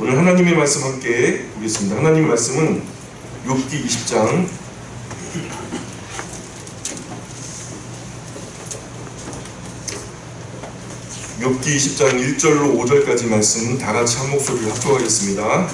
오늘 하나님의 말씀 함께 보겠습니다. 하나님의 말씀은 욥기 20장 1절로 5절까지 말씀 다같이 한 목소리로 합독하겠습니다.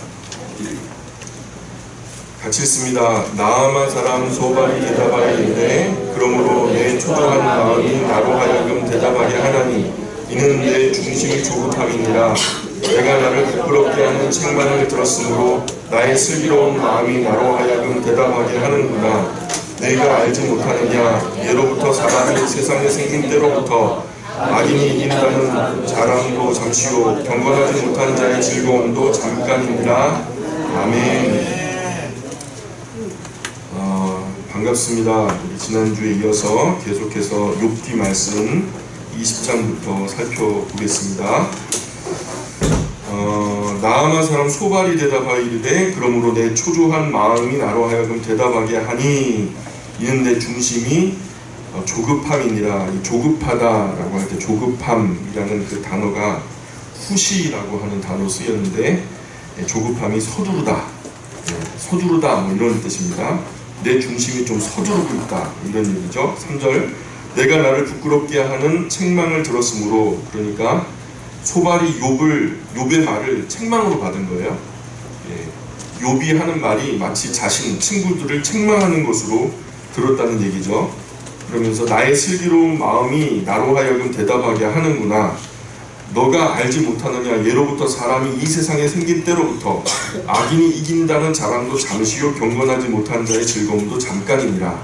같이 읽습니다. 나아만 사람 소발이 대답하였는데 그러므로 내 초조한 마음이 나로 하여금 대답하게 하나니 이는 내 중심이 조급함이니라. 내가 나를 부끄럽게 하는 책망을 들었으므로 나의 슬기로운 마음이 나로 하여금 대답하게 하는구나. 내가 알지 못하느냐. 예로부터 사람이 세상에 생긴 때로부터 악인이 이긴다는 자랑도 잠시요 경건하지 못한 자의 즐거움도 잠깐이니라. 아멘. 반갑습니다. 지난주에 이어서 계속해서 욥기 말씀 20장부터 살펴보겠습니다. 나아만 사람 소발이 대답하여 이르되 그러므로 내 초조한 마음이 나로 하여금 대답하게 하니 이는 내 중심이 조급함이니라. 이 조급하다라고 할 때 조급함이라는 그 단어가 후시라고 하는 단어 쓰였는데 조급함이 서두르다, 서두르다 뭐 이런 뜻입니다. 내 중심이 좀 서두르고 있다 이런 얘기죠. 3절 내가 나를 부끄럽게 하는 책망을 들었으므로, 그러니까 소발이 욥의 말을 책망으로 받은 거예요. 욥이 하는 말이 마치 자신 친구들을 책망하는 것으로 들었다는 얘기죠. 그러면서 나의 슬기로운 마음이 나로 하여금 대답하게 하는구나. 너가 알지 못하느냐. 예로부터 사람이 이 세상에 생긴 때로부터 악인이 이긴다는 자랑도 잠시요 경건하지 못한 자의 즐거움도 잠깐이니라.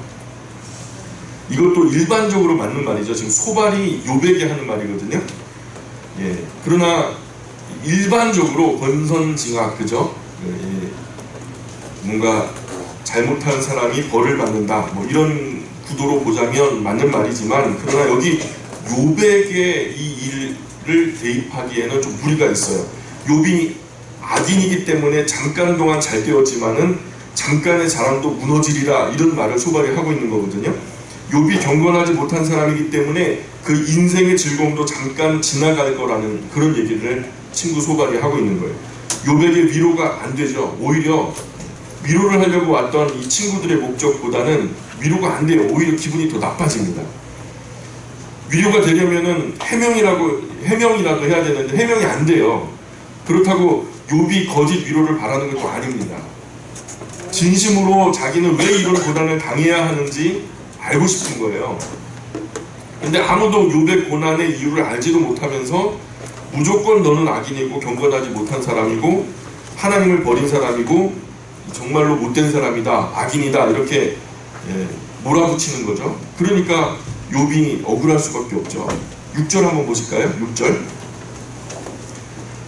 이것도 일반적으로 맞는 말이죠. 지금 소발이 욥에게 하는 말이거든요. 그러나 일반적으로 권선징악, 그죠? 뭔가 잘못한 사람이 벌을 받는다 뭐 이런 구도로 보자면 맞는 말이지만, 그러나 여기 욥에게 이 일을 대입하기에는 좀 무리가 있어요. 욥이 악인이기 때문에 잠깐 동안 잘 되었지만은 잠깐의 자랑도 무너지리라 이런 말을 소발이 하고 있는 거거든요. 욥이 경건하지 못한 사람이기 때문에 그 인생의 즐거움도 잠깐 지나갈 거라는 그런 얘기를 친구 소발이 하고 있는 거예요. 욥에게 위로가 안 되죠. 오히려 위로를 하려고 왔던 이 친구들의 목적보다는 위로가 안 돼요. 오히려 기분이 더 나빠집니다. 위로가 되려면은 해명이라도 해야 되는데 해명이 안 돼요. 그렇다고 욥이 거짓 위로를 바라는 것도 아닙니다. 진심으로 자기는 왜 이런 고난을 당해야 하는지 알고 싶은 거예요. 근데 아무도 욥의 고난의 이유를 알지도 못하면서 무조건 너는 악인이고 경건하지 못한 사람이고 하나님을 버린 사람이고 정말로 못된 사람이다, 악인이다 이렇게 몰아붙이는 거죠. 그러니까 욥이 억울할 수밖에 없죠. 6절 한번 보실까요? 6절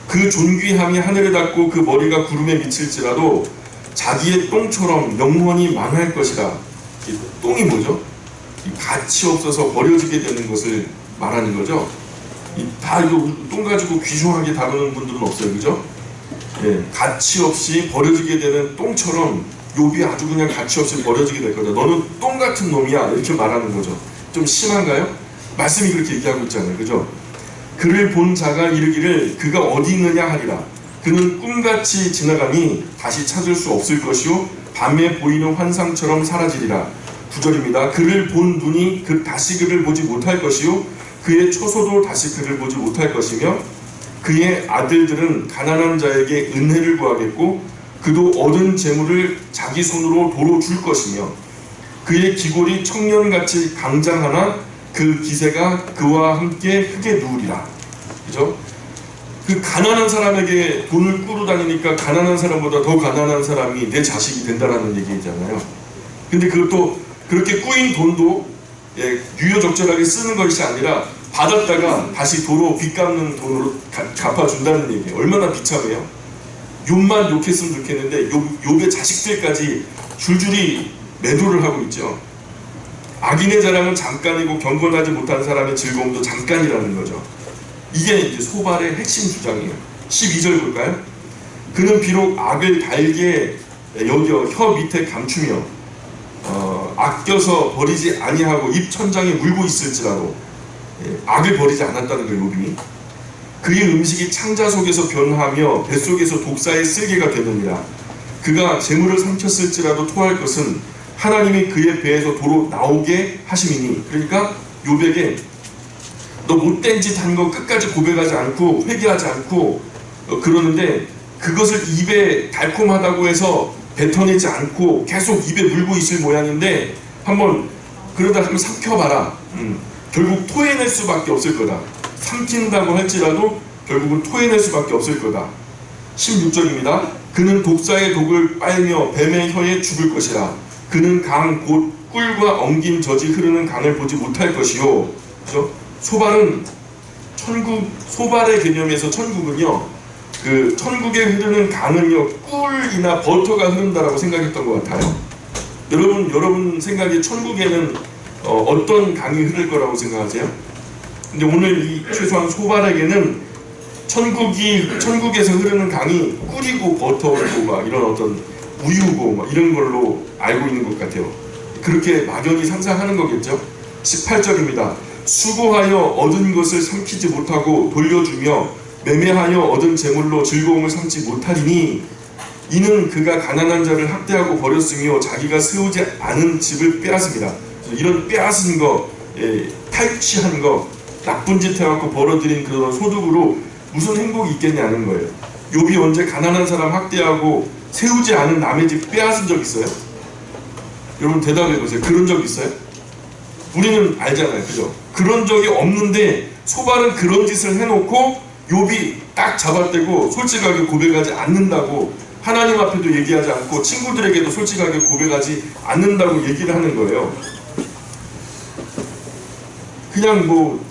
그 존귀함이 하늘에 닿고 그 머리가 구름에 미칠지라도 자기의 똥처럼 영원히 망할 것이라. 이 똥이 뭐죠? 이 가치 없어서 버려지게 되는 것을 말하는 거죠. 다 이거 똥 가지고 귀중하게 다루는 분들은 없어요, 그죠? 가치 없이 버려지게 되는 똥처럼 욥이 아주 그냥 가치 없이 버려지게 될 거다. 너는 똥 같은 놈이야 이렇게 말하는 거죠. 좀 심한가요? 말씀이 그렇게 얘기하고 있잖아요, 그죠? 그를 본 자가 이르기를 그가 어디 있느냐 하리라. 그는 꿈같이 지나가니 다시 찾을 수 없을 것이요 밤에 보이는 환상처럼 사라지리라. 9절입니다. 그를 본 눈이 다시 그를 보지 못할 것이요 그의 처소도 다시 그를 보지 못할 것이며 그의 아들들은 가난한 자에게 은혜를 구하겠고 그도 얻은 재물을 자기 손으로 도로 줄 것이며 그의 기골이 청년같이 강장하나 그 기세가 그와 함께 크게 누우리라. 그죠? 그 가난한 사람에게 돈을 꾸러 다니니까 가난한 사람보다 더 가난한 사람이 내 자식이 된다라는 얘기잖아요. 근데 그것도 그렇게 꾸인 돈도 유효적절하게 쓰는 것이 아니라 받았다가 다시 도로 빚 갚는 돈으로 갚아준다는 얘기예요. 얼마나 비참해요. 욥만 욕했으면 좋겠는데 욥의 자식들까지 줄줄이 매도를 하고 있죠. 악인의 자랑은 잠깐이고 경건하지 못한 사람의 즐거움도 잠깐이라는 거죠. 이게 이제 소발의 핵심 주장이에요. 12절 볼까요? 그는 비록 악을 달게 여겨 혀 밑에 감추며 아껴서 버리지 아니하고 입 천장에 물고 있을지라도 악을 버리지 않았다는 거예요, 욥이. 그의 음식이 창자 속에서 변하며 뱃속에서 독사의 쓸개가 되느니라. 그가 재물을 삼켰을지라도 토할 것은 하나님이 그의 배에서 도로 나오게 하심이니. 그러니까 욥에게 너 못된 짓 한 거 끝까지 고백하지 않고 회개하지 않고 그러는데 그것을 입에 달콤하다고 해서 뱉어내지 않고 계속 입에 물고 있을 모양인데 한번 그러다 한번 삼켜봐라. 결국 토해낼 수밖에 없을 거다. 삼킨다고 할지라도 결국은 토해낼 수밖에 없을 거다. 16절입니다. 그는 독사의 독을 빨며 뱀의 혀에 죽을 것이라. 그는 강 곧 꿀과 엉긴 젖이 흐르는 강을 보지 못할 것이요. 그죠? 소발은 천국, 소발의 개념에서 천국은요, 그 천국에 흐르는 강은요 꿀이나 버터가 흐른다라고 생각했던 것 같아요. 여러분 생각에 천국에는 어떤 강이 흐를 거라고 생각하세요? 근데 오늘 이 최소한 소발에게는 천국에서 흐르는 강이 꿀이고 버터고 막 이런 어떤 우유고 막 이런 걸로 알고 있는 것 같아요. 그렇게 막연히 상상하는 거겠죠. 18절입니다. 수고하여 얻은 것을 삼키지 못하고 돌려주며 매매하여 얻은 재물로 즐거움을 삼지 못하리니 이는 그가 가난한 자를 학대하고 버렸으며 자기가 세우지 않은 집을 빼앗습니다. 이런 빼앗은 거, 탈취한 거, 나쁜 짓 해갖고 벌어들인 그런 소득으로 무슨 행복이 있겠냐는 거예요. 욥이 언제 가난한 사람 학대하고 세우지 않은 남의 집 빼앗은 적 있어요? 여러분 대답해보세요. 그런 적 있어요? 우리는 알잖아요. 그죠? 그런 적이 없는데 소발은 그런 짓을 해놓고 욥이 딱 잡아떼고 솔직하게 고백하지 않는다고, 하나님 앞에도 얘기하지 않고 친구들에게도 솔직하게 고백하지 않는다고 얘기를 하는 거예요. 그냥 뭐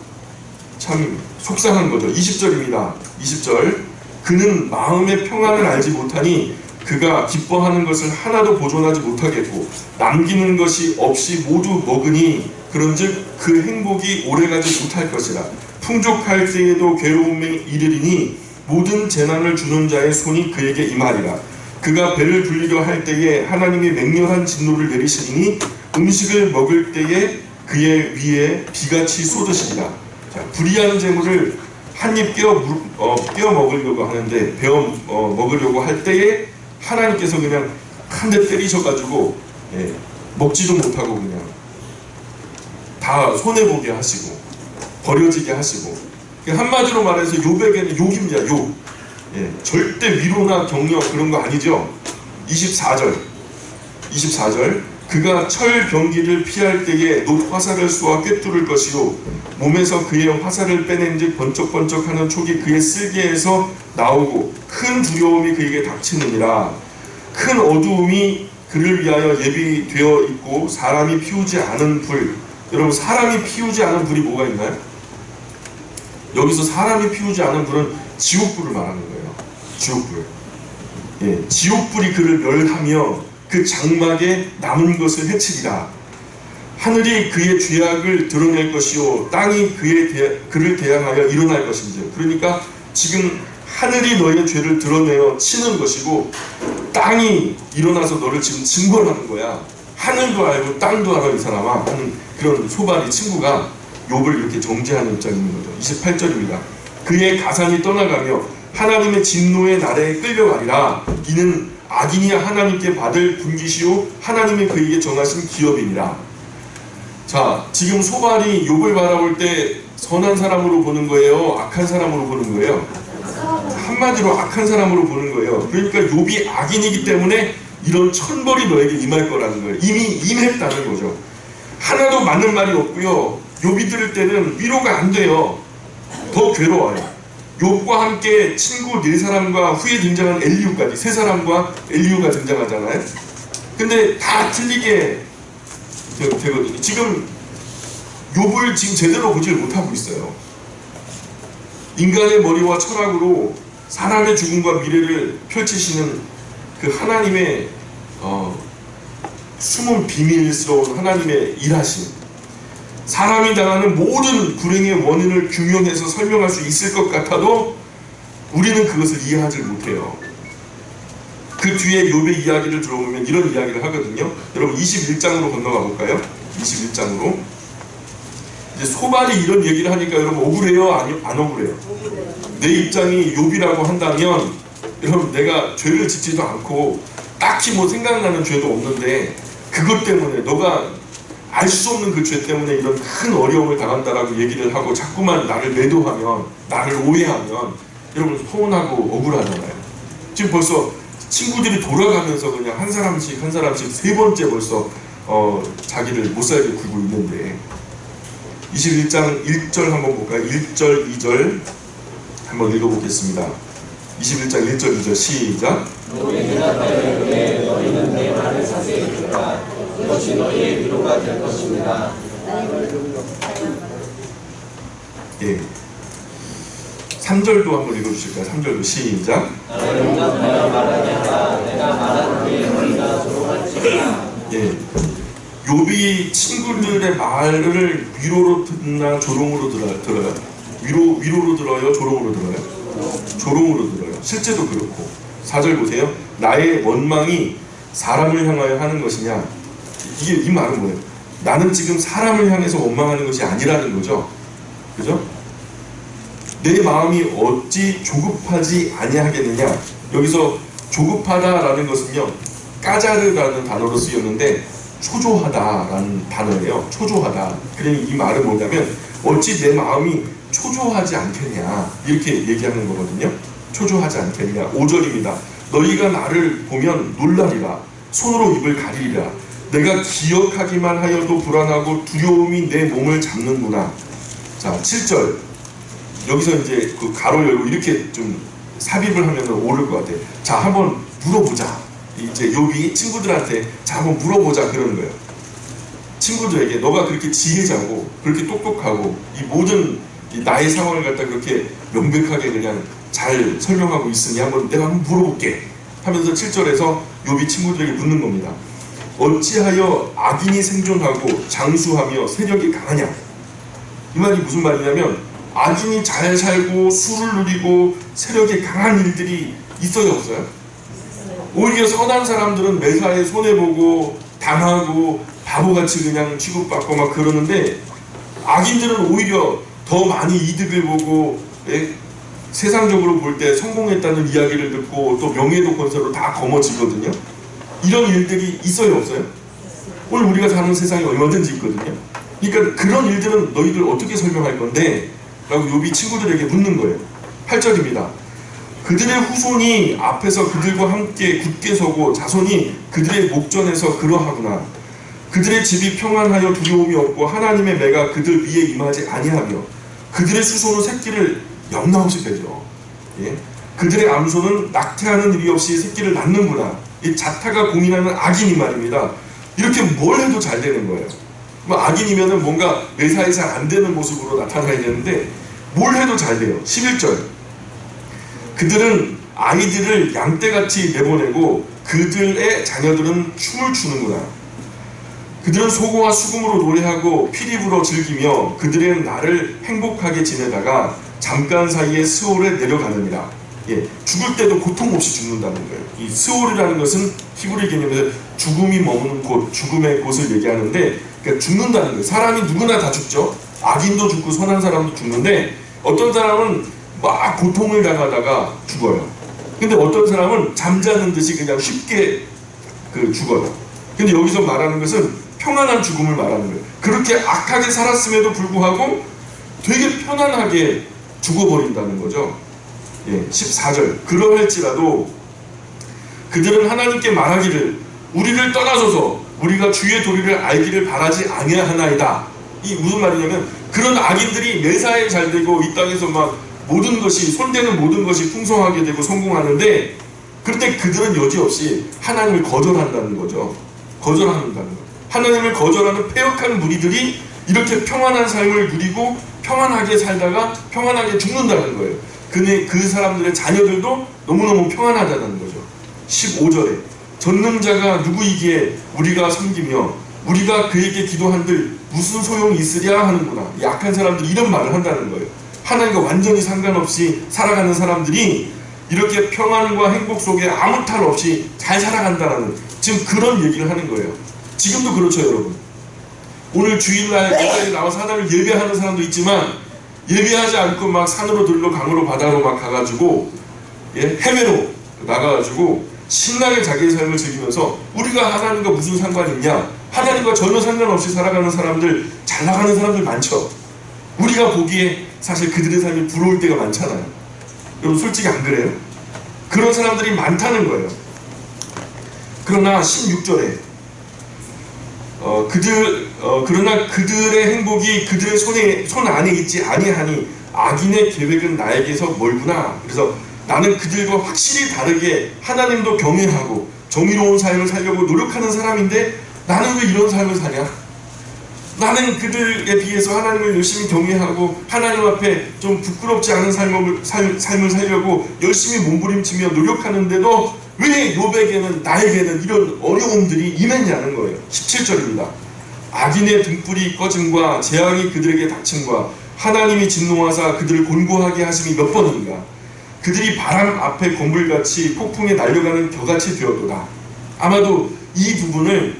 참 속상한 거죠. 20절입니다. 20절. 그는 마음의 평안을 알지 못하니 그가 기뻐하는 것을 하나도 보존하지 못하겠고 남기는 것이 없이 모두 먹으니 그런즉 그 행복이 오래가지 못할 것이라. 풍족할 때에도 괴로움에 이르리니 모든 재난을 주는 자의 손이 그에게 임하리라. 그가 배를 불리려 할 때에 하나님이 맹렬한 진노를 내리시니 음식을 먹을 때에 그의 위에 비같이 쏟으시리라. 자, 불의한 재물을 한입 깨어 먹으려고 하는데 먹으려고 할 때에 하나님께서 그냥 한 대 때리셔가지고 먹지도 못하고 그냥 다 손해보게 하시고 버려지게 하시고, 한마디로 말해서 욥에게는 욕입니다. 욕. 절대 위로나 격려 그런 거 아니죠. 24절. 그가 철 병기를 피할 때에 놋 화살을 쏘아 꿰뚫을 것이요 몸에서 그의 화살을 빼낸즉 번쩍번쩍하는 촉이 그의 쓸개에서 나오고 큰 두려움이 그에게 닥치느니라. 큰 어두움이 그를 위하여 예비되어 있고 사람이 피우지 않은 불. 여러분 사람이 피우지 않은 불이 뭐가 있나요? 여기서 사람이 피우지 않은 불은 지옥불을 말하는 거예요. 지옥불. 지옥불이 그를 멸하며 그 장막에 남은 것을 해치리라. 하늘이 그의 죄악을 드러낼 것이요 땅이 그를 대항하여 일어날 것인지. 그러니까 지금 하늘이 너의 죄를 드러내어 치는 것이고 땅이 일어나서 너를 지금 징벌하는 거야. 하늘도 알고 땅도 알아 이 사람아 하는 그런 소발이 친구가 욥을 이렇게 정죄하는 입장이 있는 거죠. 28절입니다. 그의 가산이 떠나가며 하나님의 진노의 날에 끌려가리라. 이는 악인이 하나님께 받을 분깃이요 하나님이 그에게 정하신 기업이니라. 자, 지금 소발이 욥을 바라볼 때 선한 사람으로 보는 거예요? 악한 사람으로 보는 거예요? 한마디로 악한 사람으로 보는 거예요. 그러니까 욥이 악인이기 때문에 이런 천벌이 너에게 임할 거라는 거예요. 이미 임했다는 거죠. 하나도 맞는 말이 없고요. 욥이 들을 때는 위로가 안 돼요. 더 괴로워요. 욥과 함께 친구 4사람과 후에 등장한 엘리후까지 3사람과 엘리후가 등장하잖아요. 근데 다 틀리게 되거든요. 지금 욥을 지금 제대로 보질 못하고 있어요. 인간의 머리와 철학으로 사람의 죽음과 미래를 펼치시는 그 하나님의 숨은 비밀스러운 하나님의 일하심, 사람이 당하는 모든 불행의 원인을 규명해서 설명할 수 있을 것 같아도 우리는 그것을 이해하지 못해요. 그 뒤에 욥의 이야기를 들어보면 이런 이야기를 하거든요. 여러분 21장으로 건너가 볼까요? 21장으로. 이제 소발이 이런 얘기를 하니까 여러분 억울해요? 안 억울해요? 내 입장이 욥이라고 한다면 여러분 내가 죄를 짓지도 않고 딱히 뭐 생각나는 죄도 없는데 그것 때문에 너가 알 수 없는 그 죄 때문에 이런 큰 어려움을 당한다라고 얘기를 하고 자꾸만 나를 매도하면 나를 오해하면 여러분 서운하고 억울하잖아요. 지금 벌써 친구들이 돌아가면서 그냥 한 사람씩 세 번째 벌써 자기를 못 살게 굴고 있는데 21장 1절 한번 볼까요? 1절 2절 한번 읽어보겠습니다. 21장 1절 2절 시작. 너희는 너희는 내 말을 자세히 들으라. 그것이 너희의 위로가 될 것입니다. 예. 3절도 한번 읽어주실까요? 3절도 시작. 나를 용납하여 말하게 하라. 내가 말한 후에 너희가 조롱할지니라. 예. 욥이 친구들의 말을 위로로 듣나 조롱으로 들어요? 위로로 들어요? 조롱으로 들어요? 조롱으로 들어요. 실제도 그렇고 4절 보세요. 나의 원망이 사람을 향하여 하는 것이냐? 이 말은 뭐예요? 나는 지금 사람을 향해서 원망하는 것이 아니라는 거죠. 그죠? 내 마음이 어찌 조급하지 아니하겠느냐? 여기서 조급하다라는 것은요, 까자르라는 단어로 쓰였는데 초조하다라는 단어예요. 초조하다. 그러니 이 말은 뭐냐면 어찌 내 마음이 초조하지 않겠냐 이렇게 얘기하는 거거든요. 초조하지 않겠냐. 5절입니다. 너희가 나를 보면 놀라리라. 손으로 입을 가리리라. 내가 기억하기만 하여도 불안하고 두려움이 내 몸을 잡는구나. 자, 7절. 여기서 이제 그 가로 열고 이렇게 좀 삽입을 하면 옳을 것 같아요. 자, 한번 물어보자. 이제 욥이 친구들한테 자, 한번 물어보자 그러는 거예요. 친구들에게 너가 그렇게 지혜자고 그렇게 똑똑하고 이 모든 나의 상황을 갖다 그렇게 명백하게 그냥 잘 설명하고 있으니 내가 한번 물어볼게 하면서 7절에서 욥이 친구들에게 묻는 겁니다. 어찌하여 악인이 생존하고 장수하며 세력이 강하냐? 이 말이 무슨 말이냐면 악인이 잘 살고 수를 누리고 세력이 강한 일들이 있어요, 없어요? 오히려 선한 사람들은 매사에 손해보고 당하고 바보같이 그냥 취급받고 막 그러는데 악인들은 오히려 더 많이 이득을 보고 세상적으로 볼 때 성공했다는 이야기를 듣고 또 명예도 권세로 다 거머쥐거든요. 이런 일들이 있어요, 없어요? 오늘 우리가 사는 세상에 얼마든지 있거든요. 그러니까 그런 일들은 너희들 어떻게 설명할 건데? 라고 욥이 친구들에게 묻는 거예요. 8절입니다. 그들의 후손이 앞에서 그들과 함께 굳게 서고 자손이 그들의 목전에서 그러하구나. 그들의 집이 평안하여 두려움이 없고 하나님의 매가 그들 위에 임하지 아니하며 그들의 수소는 새끼를 영나없이 빼죠. 예? 그들의 암소는 낙태하는 일이 없이 새끼를 낳는구나. 이 자타가 공인하는 악인이 말입니다. 이렇게 뭘 해도 잘 되는 거예요. 악인이면은 뭔가 매사에 잘 안 되는 모습으로 나타나야 되는데 뭘 해도 잘 돼요. 11절. 그들은 아이들을 양떼같이 내보내고 그들의 자녀들은 춤을 추는구나. 그들은 소고와 수금으로 노래하고 피리부러 즐기며 그들의 날을 행복하게 지내다가 잠깐 사이에 스올에 내려가느니라. 예, 죽을 때도 고통 없이 죽는다는 거예요. 이 스올이라는 것은 히브리 개념에서 죽음이 머무는 곳, 죽음의 곳을 얘기하는데 그러니까 죽는다는 거예요. 사람이 누구나 다 죽죠. 악인도 죽고 선한 사람도 죽는데 어떤 사람은 막 고통을 당하다가 죽어요. 근데 어떤 사람은 잠자는 듯이 그냥 쉽게 죽어요. 근데 여기서 말하는 것은 평안한 죽음을 말하는 거예요. 그렇게 악하게 살았음에도 불구하고 되게 편안하게 죽어버린다는 거죠. 예, 14절. 그러할지라도 그들은 하나님께 말하기를 우리를 떠나소서 우리가 주의 도리를 알기를 바라지 아니하나이다. 이 무슨 말이냐면 그런 악인들이 매사에 잘 되고 이 땅에서 막 모든 것이 손대는 모든 것이 풍성하게 되고 성공하는데 그럴 때 그들은 여지없이 하나님을 거절한다는 거죠. 거절한다는 거예요. 하나님을 거절하는 패역한 무리들이 이렇게 평안한 삶을 누리고 평안하게 살다가 평안하게 죽는다는 거예요. 근데 그 사람들의 자녀들도 너무너무 평안하다는 거죠. 15절에 전능자가 누구이기에 우리가 섬기며 우리가 그에게 기도한들 무슨 소용이 있으랴 하는구나. 약한 사람들이 이런 말을 한다는 거예요. 하나님과 완전히 상관없이 살아가는 사람들이 이렇게 평안과 행복 속에 아무 탈 없이 잘 살아간다는 지금 그런 얘기를 하는 거예요. 지금도 그렇죠, 여러분. 오늘 주일날 교회에 나와서 하나님을 예배하는 사람도 있지만 예비하지 않고 막 산으로 들로 강으로 바다로 막 가가지고 해외로 나가가지고 신나게 자기의 삶을 즐기면서 우리가 하나님과 무슨 상관이 있냐, 하나님과 전혀 상관없이 살아가는 사람들, 잘 나가는 사람들 많죠. 우리가 보기에 사실 그들의 삶이 부러울 때가 많잖아요. 여러분 솔직히 안 그래요? 그런 사람들이 많다는 거예요. 그러나 16절에 그러나 그들의 행복이 그들의 손 안에 있지 아니하니 악인의 계획은 나에게서 멀구나. 그래서 나는 그들과 확실히 다르게 하나님도 경외하고 정의로운 삶을 살려고 노력하는 사람인데 나는 왜 이런 삶을 사냐? 나는 그들에 비해서 하나님을 열심히 경외하고 하나님 앞에 좀 부끄럽지 않은 삶을 살려고 열심히 몸부림치며 노력하는데도 왜 욥에게는, 나에게는 이런 어려움들이 임했냐는 거예요. 17절입니다. 악인의 등불이 꺼짐과 재앙이 그들에게 닥침과 하나님이 진노하사 그들을 곤고하게 하심이 몇 번인가. 그들이 바람 앞에 건물같이 폭풍에 날려가는 겨같이 되었도다. 아마도 이 부분을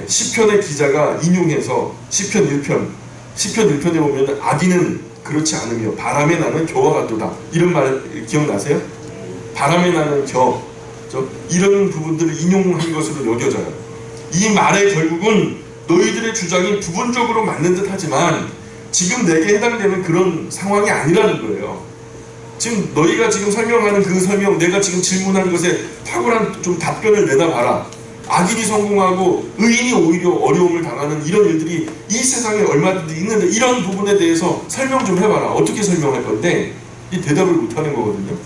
시편의 기자가 인용해서 시편 1편에 보면 악인은 그렇지 않으며 바람에 나는 겨와 같도다, 이런 말 기억나세요? 바람에 나는 겨, 이런 부분들을 인용한 것으로 여겨져요. 이 말의 결국은 너희들의 주장이 부분적으로 맞는 듯 하지만 지금 내게 해당되는 그런 상황이 아니라는 거예요. 지금 너희가 지금 설명하는 그 설명, 내가 지금 질문하는 것에 탁월한 좀 답변을 내놔봐라. 악인이 성공하고 의인이 오히려 어려움을 당하는 이런 일들이 이 세상에 얼마든지 있는데 이런 부분에 대해서 설명 좀 해봐라. 어떻게 설명할 건데 이 대답을 못하는 거거든요.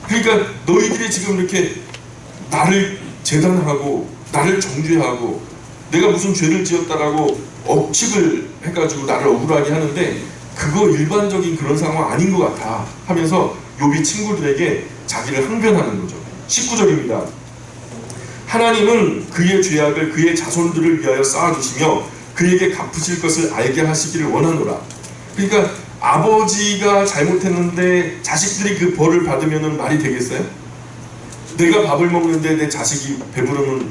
그러니까 너희들이 지금 이렇게 나를 재단하고 나를 정죄하고 내가 무슨 죄를 지었다라고 억측을 해가지고 나를 억울하게 하는데 그거 일반적인 그런 상황 아닌 것 같아 하면서 욥이 친구들에게 자기를 항변하는 거죠. 19절입니다. 하나님은 그의 죄악을 그의 자손들을 위하여 쌓아두시며 그에게 갚으실 것을 알게 하시기를 원하노라. 그러니까 아버지가 잘못했는데 자식들이 그 벌을 받으면 말이 되겠어요? 내가 밥을 먹는데 내 자식이 배부르면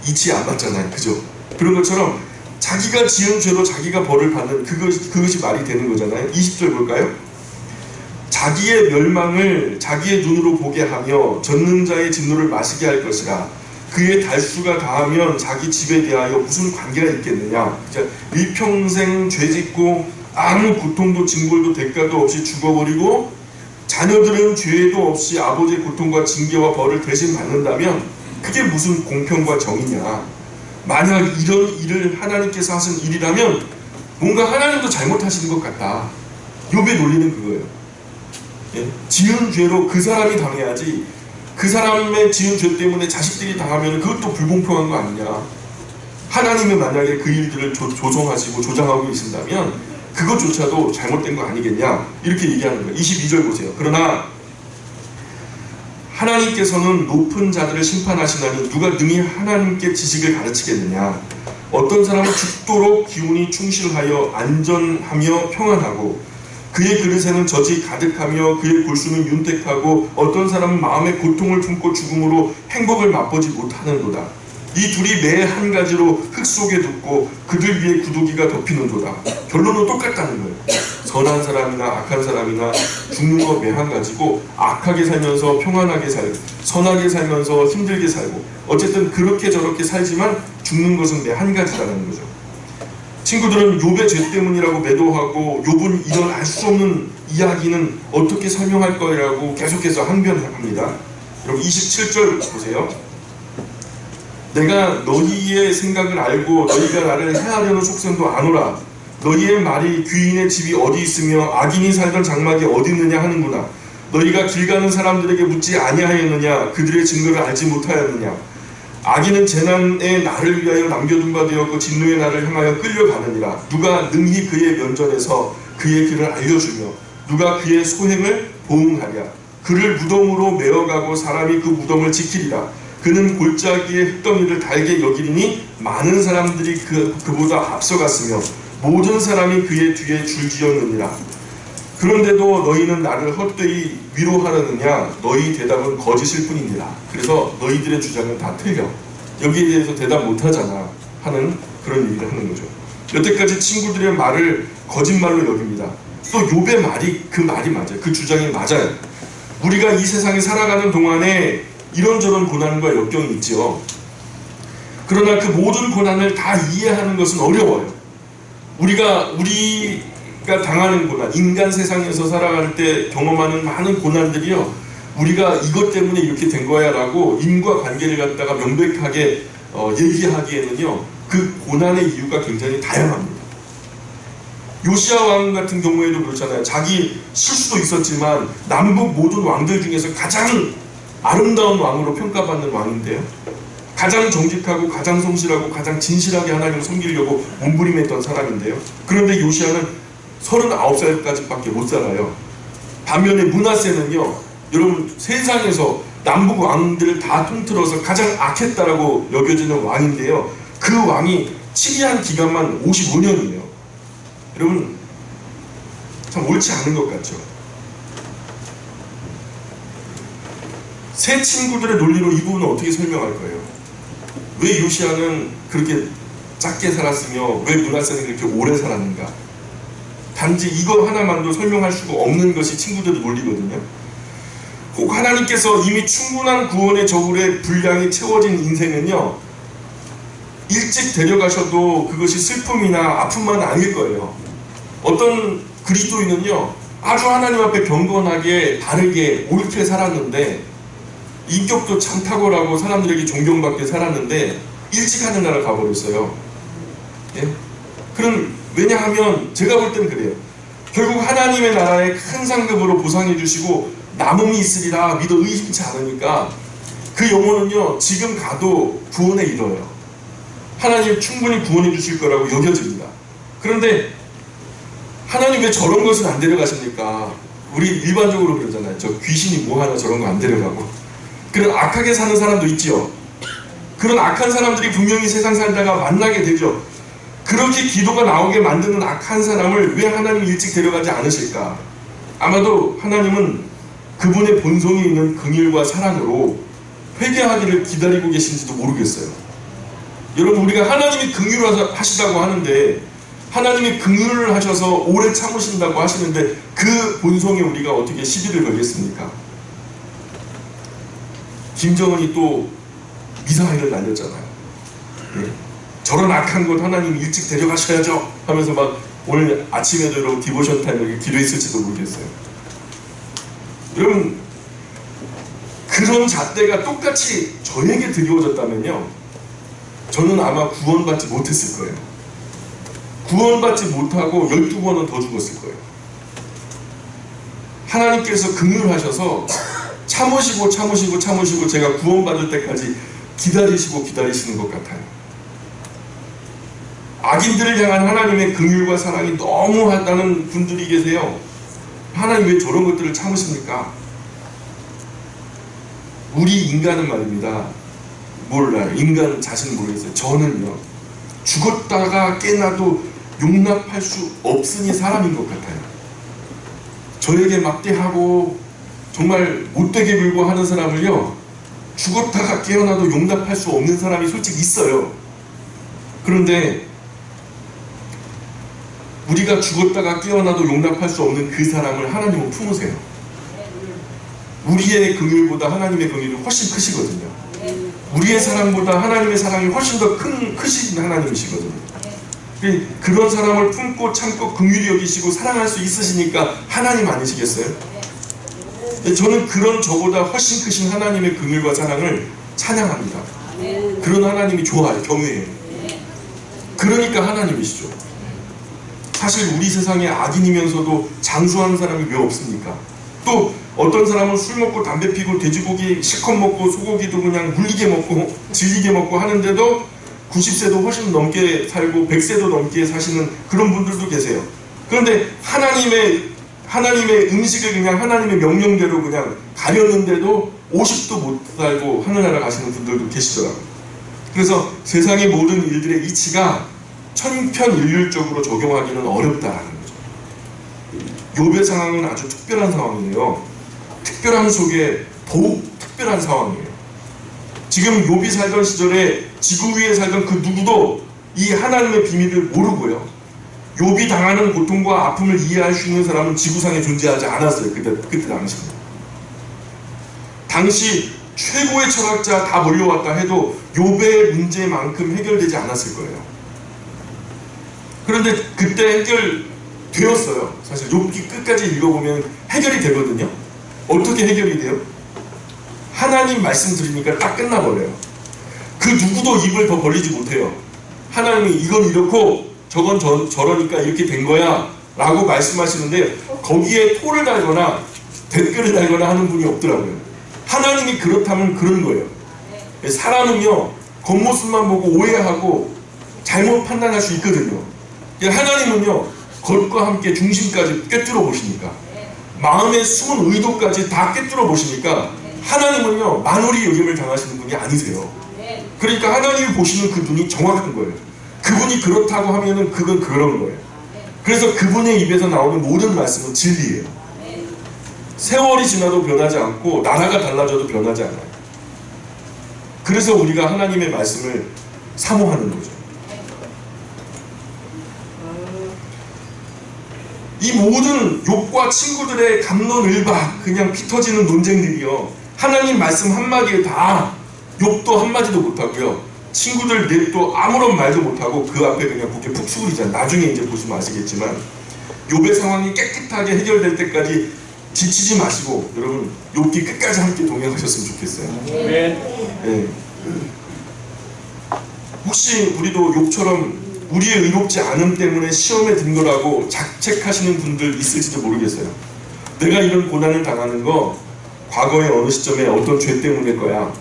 이치 안 받잖아요. 그죠? 그런 것처럼 자기가 지은 죄로 자기가 벌을 받는 그것이 말이 되는 거잖아요. 20절 볼까요? 자기의 멸망을 자기의 눈으로 보게 하며 전능자의 진노를 마시게 할 것이라. 그의 달수가 다하면 자기 집에 대하여 무슨 관계가 있겠느냐. 일평생 죄짓고 아무 고통도 징벌도 대가도 없이 죽어버리고 자녀들은 죄도 없이 아버지의 고통과 징계와 벌을 대신 받는다면 그게 무슨 공평과 정의냐. 만약 이런 일을 하나님께서 하신 일이라면 뭔가 하나님도 잘못하시는 것 같다. 욥의 논리는 그거예요. 지은 죄로 그 사람이 당해야지 그 사람의 지은 죄 때문에 자식들이 당하면 그것도 불공평한 거 아니냐. 하나님은 만약에 그 일들을 조정하시고 조장하고 계신다면 그것조차도 잘못된 거 아니겠냐, 이렇게 얘기하는 거예요. 22절 보세요. 그러나 하나님께서는 높은 자들을 심판하시나니 누가 능히 하나님께 지식을 가르치겠느냐. 어떤 사람은 죽도록 기운이 충실하여 안전하며 평안하고 그의 그릇에는 젖이 가득하며 그의 골수는 윤택하고 어떤 사람은 마음의 고통을 품고 죽음으로 행복을 맛보지 못하는도다. 이 둘이 매 한 가지로 흙 속에 눕고 그들 위에 구더기가 덮이는도다. 결론은 똑같다는 거예요. 선한 사람이나 악한 사람이나 죽는 거 매 한 가지고 악하게 살면서 평안하게 살고 선하게 살면서 힘들게 살고 어쨌든 그렇게 저렇게 살지만 죽는 것은 매 한 가지라는 거죠. 친구들은 욥의 죄 때문이라고 매도하고 욥은 이런 알 수 없는 이야기는 어떻게 설명할 거라고 계속해서 항변합니다. 여러분 27절 보세요. 내가 너희의 생각을 알고 너희가 나를 해하려는 속셈도 아노라. 너희의 말이 귀인의 집이 어디 있으며 악인이 살던 장막이 어디 있느냐 하는구나. 너희가 길 가는 사람들에게 묻지 아니하였느냐. 그들의 증거를 알지 못하였느냐. 악인은 재난의 날을 위하여 남겨둔 바 되었고 진노의 날을 향하여 끌려가느니라. 누가 능히 그의 면전에서 그의 길을 알려주며 누가 그의 소행을 보응하랴. 그를 무덤으로 메어가고 사람이 그 무덤을 지키리라. 그는 골짜기의 흙덩이를 달게 여기리니 많은 사람들이 그보다 앞서갔으며 모든 사람이 그의 뒤에 줄지었느니라. 그런데도 너희는 나를 헛되이 위로하려느냐. 너희 대답은 거짓일 뿐이니라. 그래서 너희들의 주장은 다 틀려. 여기에 대해서 대답 못하잖아 하는 그런 얘기를 하는 거죠. 여태까지 친구들의 말을 거짓말로 여깁니다. 또 욥의 말이 그 말이 맞아요. 그 주장이 맞아요. 우리가 이 세상에 살아가는 동안에 이런저런 고난과 역경이 있죠. 그러나 그 모든 고난을 다 이해하는 것은 어려워요. 우리가 당하는 고난, 인간 세상에서 살아갈 때 경험하는 많은 고난들이요, 우리가 이것 때문에 이렇게 된 거야 라고 인과관계를 갖다가 명백하게 얘기하기에는요, 그 고난의 이유가 굉장히 다양합니다. 요시야 왕 같은 경우에도 그렇잖아요. 자기 실수도 있었지만 남북 모든 왕들 중에서 가장 아름다운 왕으로 평가받는 왕인데요, 가장 정직하고 가장 성실하고 가장 진실하게 하나님을 섬기려고 몸부림했던 사람인데요, 그런데 요시야는 39살까지밖에 못 살아요. 반면에 므낫세는요, 여러분 세상에서 남북 왕들을 다 통틀어서 가장 악했다라고 여겨지는 왕인데요, 그 왕이 치리한 기간만 55년이에요. 여러분 참 옳지 않은 것 같죠. 새 친구들의 논리로 이 부분은 어떻게 설명할 거예요? 왜 요시야는 그렇게 짧게 살았으며 왜 므낫세는 그렇게 오래 살았는가? 단지 이거 하나만도 설명할 수가 없는 것이 친구들의 논리거든요. 혹 하나님께서 이미 충분한 구원의 저울에 분량이 채워진 인생은요, 일찍 데려가셔도 그것이 슬픔이나 아픔만 아닐 거예요. 어떤 그리스도인은요, 아주 하나님 앞에 경건하게 바르게 옳게 살았는데, 인격도 참 탁월하고 사람들에게 존경받게 살았는데 일찍 하늘나라 가버렸어요. 예? 그럼 왜냐하면 제가 볼 땐 그래요. 결국 하나님의 나라의 큰 상급으로 보상해 주시고 남음이 있으리라 믿어 의심치 않으니까 그 영혼은요, 지금 가도 구원에 이뤄요. 하나님 충분히 구원해 주실 거라고 여겨집니다. 그런데 하나님 왜 저런 것은 안 데려가십니까? 우리 일반적으로 그러잖아요. 저 귀신이 뭐 하나 저런 거 안 데려가고. 그런 악하게 사는 사람도 있지요. 그런 악한 사람들이 분명히 세상 살다가 만나게 되죠. 그렇게 기도가 나오게 만드는 악한 사람을 왜 하나님이 일찍 데려가지 않으실까? 아마도 하나님은 그분의 본성이 있는 긍휼과 사랑으로 회개하기를 기다리고 계신지도 모르겠어요. 여러분, 우리가 하나님이 긍휼하시다고 하는데, 하나님이 긍휼을 하셔서 오래 참으신다고 하시는데 그 본성에 우리가 어떻게 시비를 걸겠습니까? 김정은이 또 미사일을 날렸잖아요. 네. 저런 악한 것 하나님 일찍 데려가셔야죠 하면서 막 오늘 아침에도 여러분 디보션 타임에 기도했을지도 모르겠어요. 여러분, 그런 잣대가 똑같이 저에게 드리워졌다면요, 저는 아마 구원받지 못했을 거예요. 구원받지 못하고 12번은 더 죽었을 거예요. 하나님께서 긍휼하셔서 참으시고 제가 구원받을 때까지 기다리시는 것 같아요. 악인들을 향한 하나님의 긍휼과 사랑이 너무하다는 분들이 계세요. 하나님 왜 저런 것들을 참으십니까? 우리 인간은 말입니다, 몰라요. 인간 자신은 모르겠어요. 저는요, 죽었다가 깨나도 용납할 수 없으니 사람인 것 같아요. 저에게 막대하고 정말 못되게 굴고 하는 사람을요, 죽었다가 깨어나도 용납할 수 없는 사람이 솔직히 있어요. 그런데 우리가 죽었다가 깨어나도 용납할 수 없는 그 사람을 하나님은 품으세요. 우리의 긍휼보다 하나님의 긍휼이 훨씬 크시거든요. 우리의 사랑보다 하나님의 사랑이 훨씬 더 크신 하나님이시거든요. 그런 사람을 품고 참고 긍휼히 여기시고 사랑할 수 있으시니까 하나님 아니시겠어요? 저는 그런 저보다 훨씬 크신 하나님의 긍휼과 사랑을 찬양합니다. 그런 하나님이 좋아요. 경외해요. 그러니까 하나님이시죠. 사실 우리 세상에 악인이면서도 장수하는 사람이 왜 없습니까? 또 어떤 사람은 술 먹고 담배 피고 돼지고기 실컷 먹고 소고기도 그냥 물리게 먹고 질리게 먹고 하는데도 90세도 훨씬 넘게 살고 100세도 넘게 사시는 그런 분들도 계세요. 그런데 하나님의 음식을 그냥 하나님의 명령대로 그냥 가렸는데도 50도 못 살고 하늘나라 가시는 분들도 계시더라고요. 그래서 세상의 모든 일들의 이치가 천편일률적으로 적용하기는 어렵다라는 거죠. 욥의 상황은 아주 특별한 상황이에요. 특별한 속에 더욱 특별한 상황이에요. 지금 욥이 살던 시절에 지구 위에 살던 그 누구도 이 하나님의 비밀을 모르고요, 욥이 당하는 고통과 아픔을 이해할 수 있는 사람은 지구상에 존재하지 않았어요. 그때 당시. 당시 최고의 철학자 다 몰려왔다 해도 욥의 문제만큼 해결되지 않았을 거예요. 그런데 그때 해결되었어요. 사실 욥기 끝까지 읽어보면 해결이 되거든요. 어떻게 해결이 돼요? 하나님 말씀 들으니까 딱 끝나버려요. 그 누구도 입을 더 벌리지 못해요. 하나님이 이건 이렇고 저건 저러니까 이렇게 된 거야 라고 말씀하시는데 거기에 토를 달거나 댓글을 달거나 하는 분이 없더라고요. 하나님이 그렇다면 그런 거예요. 사람은요 겉모습만 보고 오해하고 잘못 판단할 수 있거든요. 하나님은요 겉과 함께 중심까지 꿰뚫어 보시니까, 마음의 숨은 의도까지 다 꿰뚫어 보시니까 하나님은요 만홀이 여김을 당하시는 분이 아니세요. 그러니까 하나님이 보시는 그 눈이 정확한 거예요. 그분이 그렇다고 하면은 그건 그런 거예요. 그래서 그분의 입에서 나오는 모든 말씀은 진리예요. 세월이 지나도 변하지 않고 나라가 달라져도 변하지 않아요. 그래서 우리가 하나님의 말씀을 사모하는 거죠. 이 모든 욥과 친구들의 갑론을박 그냥 피 터지는 논쟁들이요, 하나님 말씀 한마디에 다 욥도 한마디도 못하고요, 친구들 넷도 아무런 말도 못하고 그 앞에 그냥 고개 푹 숙이잖아요. 나중에 이제 보시면 아시겠지만 욥의 상황이 깨끗하게 해결될 때까지 지치지 마시고 여러분 욥기 끝까지 함께 동행하셨으면 좋겠어요. 네. 혹시 우리도 욥처럼 우리의 의롭지 않음 때문에 시험에 든 거라고 자책하시는 분들 있을지도 모르겠어요. 내가 이런 고난을 당하는 거 과거의 어느 시점에 어떤 죄 때문일 거야.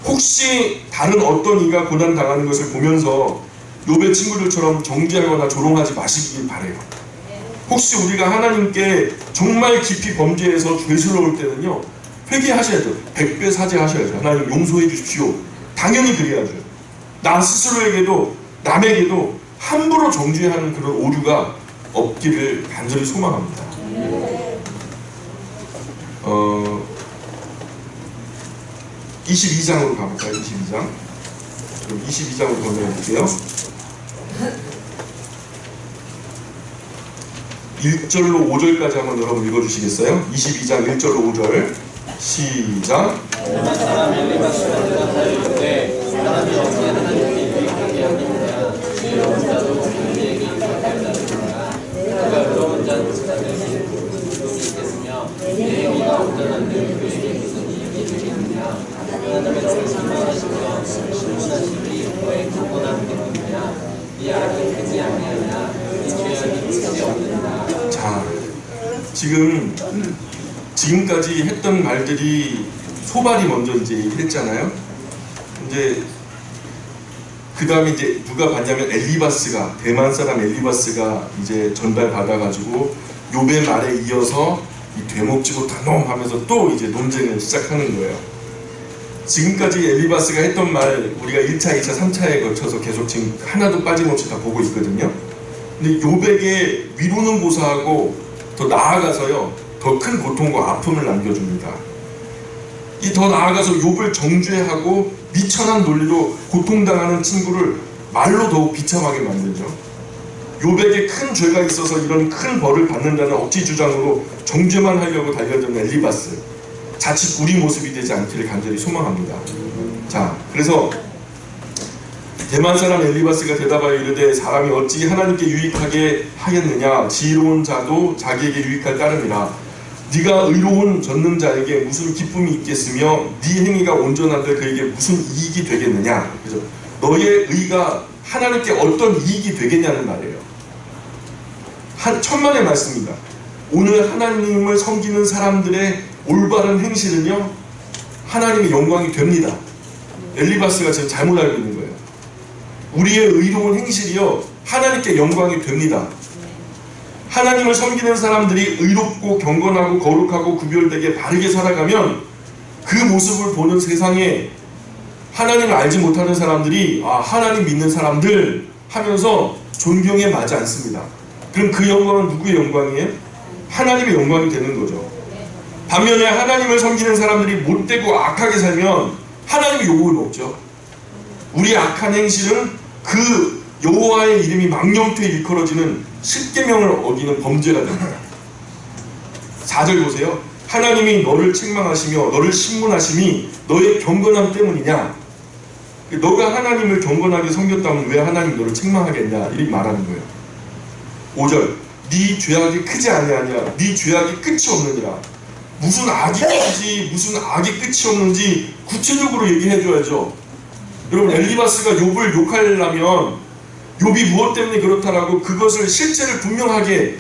혹시 다른 어떤 이가 고난 당하는 것을 보면서 욥의 친구들처럼 정죄하거나 조롱하지 마시길 바래요. 혹시 우리가 하나님께 정말 깊이 범죄해서 죄스러울 때는요 회개하셔야죠. 100배 사죄하셔야죠. 하나님 용서해 주십시오. 당연히 그래야죠. 나 스스로에게도 남에게도 함부로 정죄하는 그런 오류가 없기를 간절히 소망합니다. 22장으로 가볼까요? 22장. 그럼 22장으로 건너볼게요. 1절로 5절까지 한번 여러분 읽어주시겠어요? 22장 1절로 5절 시작. 자, 지금까지 했던 말들이 소발이 먼저 이제 얘기했잖아요. 이제 그 다음에 이제 누가 봤냐면 엘리바스가, 대만 사람 엘리바스가 이제 전달 받아가지고 욥의 말에 이어서 이 되먹지 못한 놈 하면서 또 이제 논쟁을 시작하는 거예요. 지금까지 엘리바스가 했던 말 우리가 1차, 2차, 3차에 걸쳐서 계속 지금 하나도 빠짐없이 다 보고 있거든요. 근데 욥에게 위로는 고사하고 더 나아가서요 더 큰 고통과 아픔을 남겨줍니다. 이 더 나아가서 욥을 정죄하고 미천한 논리로 고통당하는 친구를 말로 더욱 비참하게 만들죠. 욥에게 큰 죄가 있어서 이런 큰 벌을 받는다는 억지 주장으로 정죄만 하려고 달려드는 엘리바스, 자칫 우리 모습이 되지 않기를 간절히 소망합니다. 자, 그래서 대만 사람 엘리바스가 대답하여 이르되 사람이 어찌 하나님께 유익하게 하겠느냐, 지혜로운 자도 자기에게 유익할 따름이라. 네가 의로운 젖는 자에게 무슨 기쁨이 있겠으며 네 행위가 온전한데 그에게 무슨 이익이 되겠느냐. 그죠? 너의 의가 하나님께 어떤 이익이 되겠냐는 말이에요. 천만의 말씀입니다. 오늘 하나님을 섬기는 사람들의 올바른 행실은요 하나님의 영광이 됩니다. 엘리바스가 지금 잘못 알고 있는 거예요. 우리의 의로운 행실이요 하나님께 영광이 됩니다. 하나님을 섬기는 사람들이 의롭고 경건하고 거룩하고 구별되게 바르게 살아가면 그 모습을 보는 세상에 하나님을 알지 못하는 사람들이 아 하나님 믿는 사람들 하면서 존경에 마지 않습니다. 그럼 그 영광은 누구의 영광이에요? 하나님의 영광이 되는 거죠. 반면에 하나님을 섬기는 사람들이 못되고 악하게 살면 하나님의 욕을 먹죠. 우리 악한 행실은 그 여호와의 이름이 망령되이 일컬어지는 십계명을 어기는 범죄가 됩니다. 4절 보세요. 하나님이 너를 책망하시며 너를 신문하심이 너의 경건함 때문이냐? 너가 하나님을 경건하게 섬겼다면 왜 하나님 너를 책망하겠냐? 이렇게 말하는 거예요. 5절 네 죄악이 크지 아니하냐? 네 죄악이 끝이 없느니라. 무슨 악이 크지 무슨 악이 끝이 없는지 구체적으로 얘기해줘야죠. 여러분 엘리바스가 욥을 욕하려면 욥이 무엇 때문에 그렇다라고 그것을 실체를 분명하게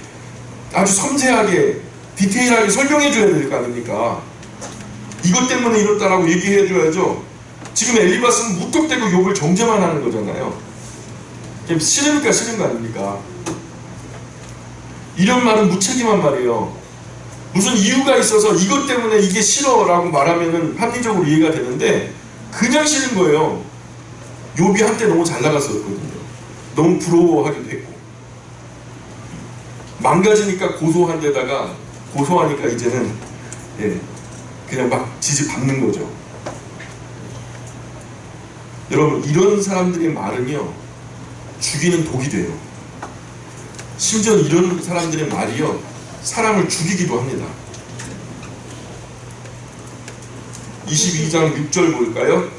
아주 섬세하게 디테일하게 설명해줘야 될 거 아닙니까? 이것 때문에 이렇다라고 얘기해줘야죠. 지금 엘리바스는 무턱대고 욥을 정죄만 하는 거잖아요. 싫으니까 싫은 거 아닙니까? 이런 말은 무책임한 말이에요. 무슨 이유가 있어서 이것 때문에 이게 싫어라고 말하면은 합리적으로 이해가 되는데 그냥 싫은 거예요. 욥이 한때 너무 잘 나갔었거든요. 너무 부러워하기도 했고 망가지니까 고소한 데다가 고소하니까 이제는 그냥 막 지지 밟는 거죠. 여러분 이런 사람들의 말은요 죽이는 독이 돼요. 심지어 이런 사람들의 말이요 사람을 죽이기도 합니다. 22장 6절 볼까요?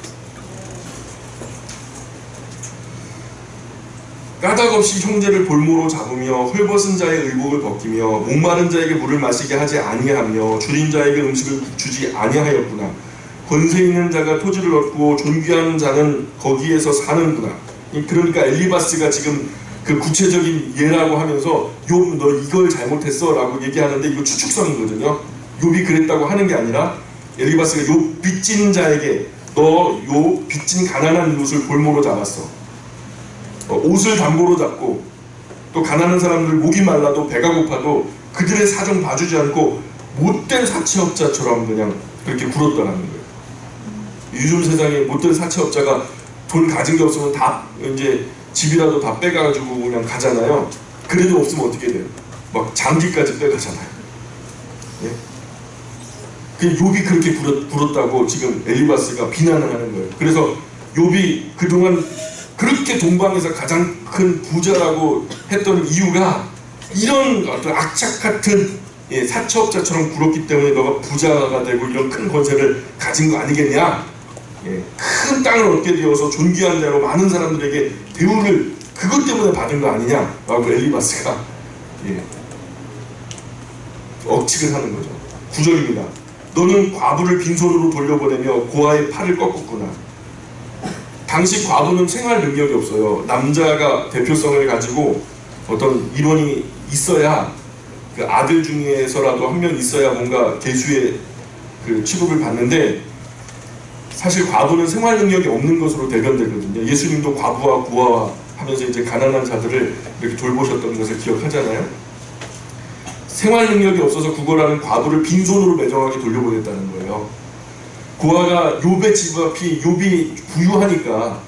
까닭없이 형제를 볼모로 잡으며 헐벗은 자의 의복을 벗기며 목마른 자에게 물을 마시게 하지 아니하며 줄인 자에게 음식을 주지 아니하였구나. 권세 있는 자가 토지를 얻고 존귀한 자는 거기에서 사는구나. 그러니까 엘리바스가 지금 그 구체적인 예라고 하면서 욥 너 이걸 잘못했어 라고 얘기하는데 이거 추측성이거든요. 욥이 그랬다고 하는 게 아니라 엘리바스가 욥 빚진 자에게 너 욥 빚진 가난한 이웃을 볼모로 잡았어. 옷을 담보로 잡고 또 가난한 사람들 목이 말라도 배가 고파도 그들의 사정 봐주지 않고 못된 사채업자처럼 그냥 그렇게 굴었다는 거예요. 요즘 세상에 못된 사채업자가 돈 가진 게 없으면 다 이제 집이라도 다 빼가지고 그냥 가잖아요. 그래도 없으면 어떻게 돼요? 막 장기까지 빼가잖아요. 예? 그 욥이 그렇게 굴었다고 지금 엘리바스가 비난을 하는 거예요. 그래서 욥이 그동안 그렇게 동방에서 가장 큰 부자라고 했던 이유가 이런 어떤 악착 같은 사채업자처럼 굴었기 때문에 너가 부자가 되고 이런 큰 권세를 가진 거 아니겠냐? 큰 땅을 얻게 되어서 존귀한 자로 많은 사람들에게 대우를 그것 때문에 받은 거 아니냐라고 엘리바스가 억측을 하는 거죠. 9절입니다. 너는 과부를 빈손으로 돌려보내며 고아의 팔을 꺾었구나. 당시 과부는 생활 능력이 없어요. 남자가 대표성을 가지고 어떤 일원이 있어야 그 아들 중에서라도 한 명 있어야 뭔가 계수의 그 취급을 받는데 사실 과부는 생활 능력이 없는 것으로 대변되거든요. 예수님도 과부와 고아와 하면서 이제 가난한 자들을 이렇게 돌보셨던 것을 기억하잖아요. 생활 능력이 없어서 구걸하는 과부를 빈손으로 매정하게 돌려보냈다는 거예요. 고아가 욥의 집 앞이 욥이 부유하니까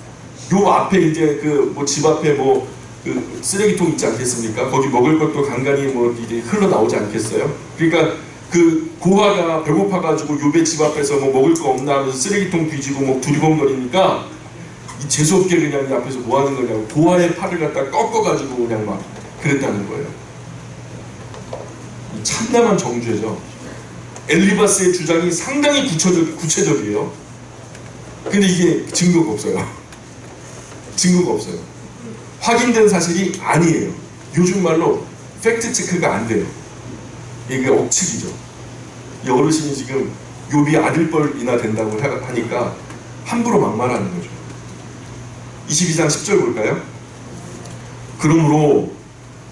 욥 앞에 이제 그 뭐 집 앞에 뭐 그 쓰레기통 있지 않겠습니까? 거기 먹을 것도 간간히 뭐 이제 흘러 나오지 않겠어요? 그러니까 그 고아가 배고파가지고 욥의 집 앞에서 뭐 먹을 거 없나 하면서 쓰레기통 뒤지고 뭐 두리번거리니까 이 재수없게 그냥 이 앞에서 뭐 하는 거냐고 고아의 팔을 갖다 꺾어가지고 그냥 막 그랬다는 거예요. 참담한 정죄죠. 엘리바스의 주장이 상당히 구체적이에요. 근데 이게 증거가 없어요. 증거가 없어요. 확인된 사실이 아니에요. 요즘 말로 팩트 체크가 안 돼요. 이게 억측이죠. 이 어르신이 지금 욥이 아들뻘이나 된다고 하니까 함부로 막말하는 거죠. 22장 10절 볼까요? 그러므로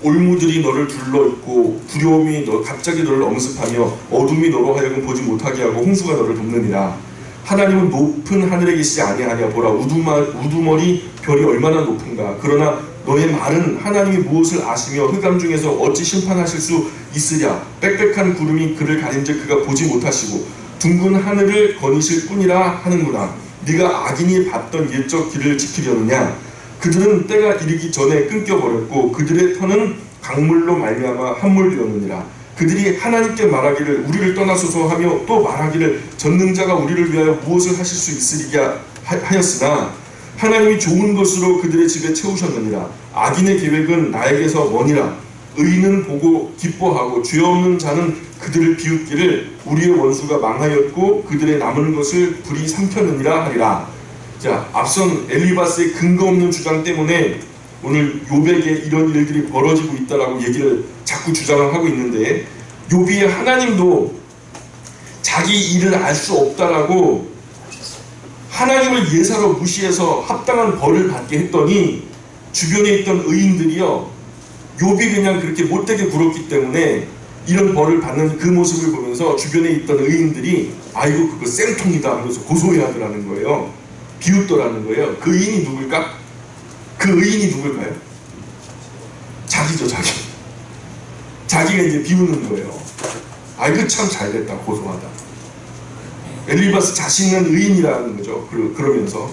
올무들이 너를 둘러있고 두려움이 갑자기 너를 엄습하며 어둠이 너로 하여금 보지 못하게 하고 홍수가 너를 덮느니라. 하나님은 높은 하늘에 계시지 아니하냐. 보라 우두머리 별이 얼마나 높은가. 그러나 너의 말은 하나님이 무엇을 아시며 흑암 중에서 어찌 심판하실 수 있으랴. 빽빽한 구름이 그를 가림즉 그가 보지 못하시고 둥근 하늘을 거니실 뿐이라 하는구나. 네가 악인이 받던 옛적 길을 지키려느냐. 그들은 때가 이르기 전에 끊겨버렸고 그들의 터는 강물로 말미암아 함몰되었느니라. 그들이 하나님께 말하기를 우리를 떠나소서 하며 또 말하기를 전능자가 우리를 위하여 무엇을 하실 수 있으리랴 하였으나 하나님이 좋은 것으로 그들의 집에 채우셨느니라. 악인의 계획은 나에게서 머니라. 의인은 보고 기뻐하고 죄 없는 자는 그들을 비웃기를 우리의 원수가 망하였고 그들의 남은 것을 불이 삼켰느니라 하리라. 자, 앞선 엘리바스의 근거 없는 주장 때문에 오늘 욥에게 이런 일들이 벌어지고 있다라고 얘기를 자꾸 주장을 하고 있는데, 욥이 하나님도 자기 일을 알 수 없다라고 하나님을 예사로 무시해서 합당한 벌을 받게 했더니 주변에 있던 의인들이요, 욥이 그냥 그렇게 못되게 굴었기 때문에 이런 벌을 받는 그 모습을 보면서 주변에 있던 의인들이 아이고 그거 쌤통이다 하면서 고소해하더라는 거예요. 비웃더라는 거예요. 그 의인이 누굴까? 그 의인이 누굴까요? 자기죠, 자기. 자기가 이제 비우는 거예요. 아이고 참 잘됐다, 고소하다. 엘리바스 자신은 의인이라는 거죠. 그러면서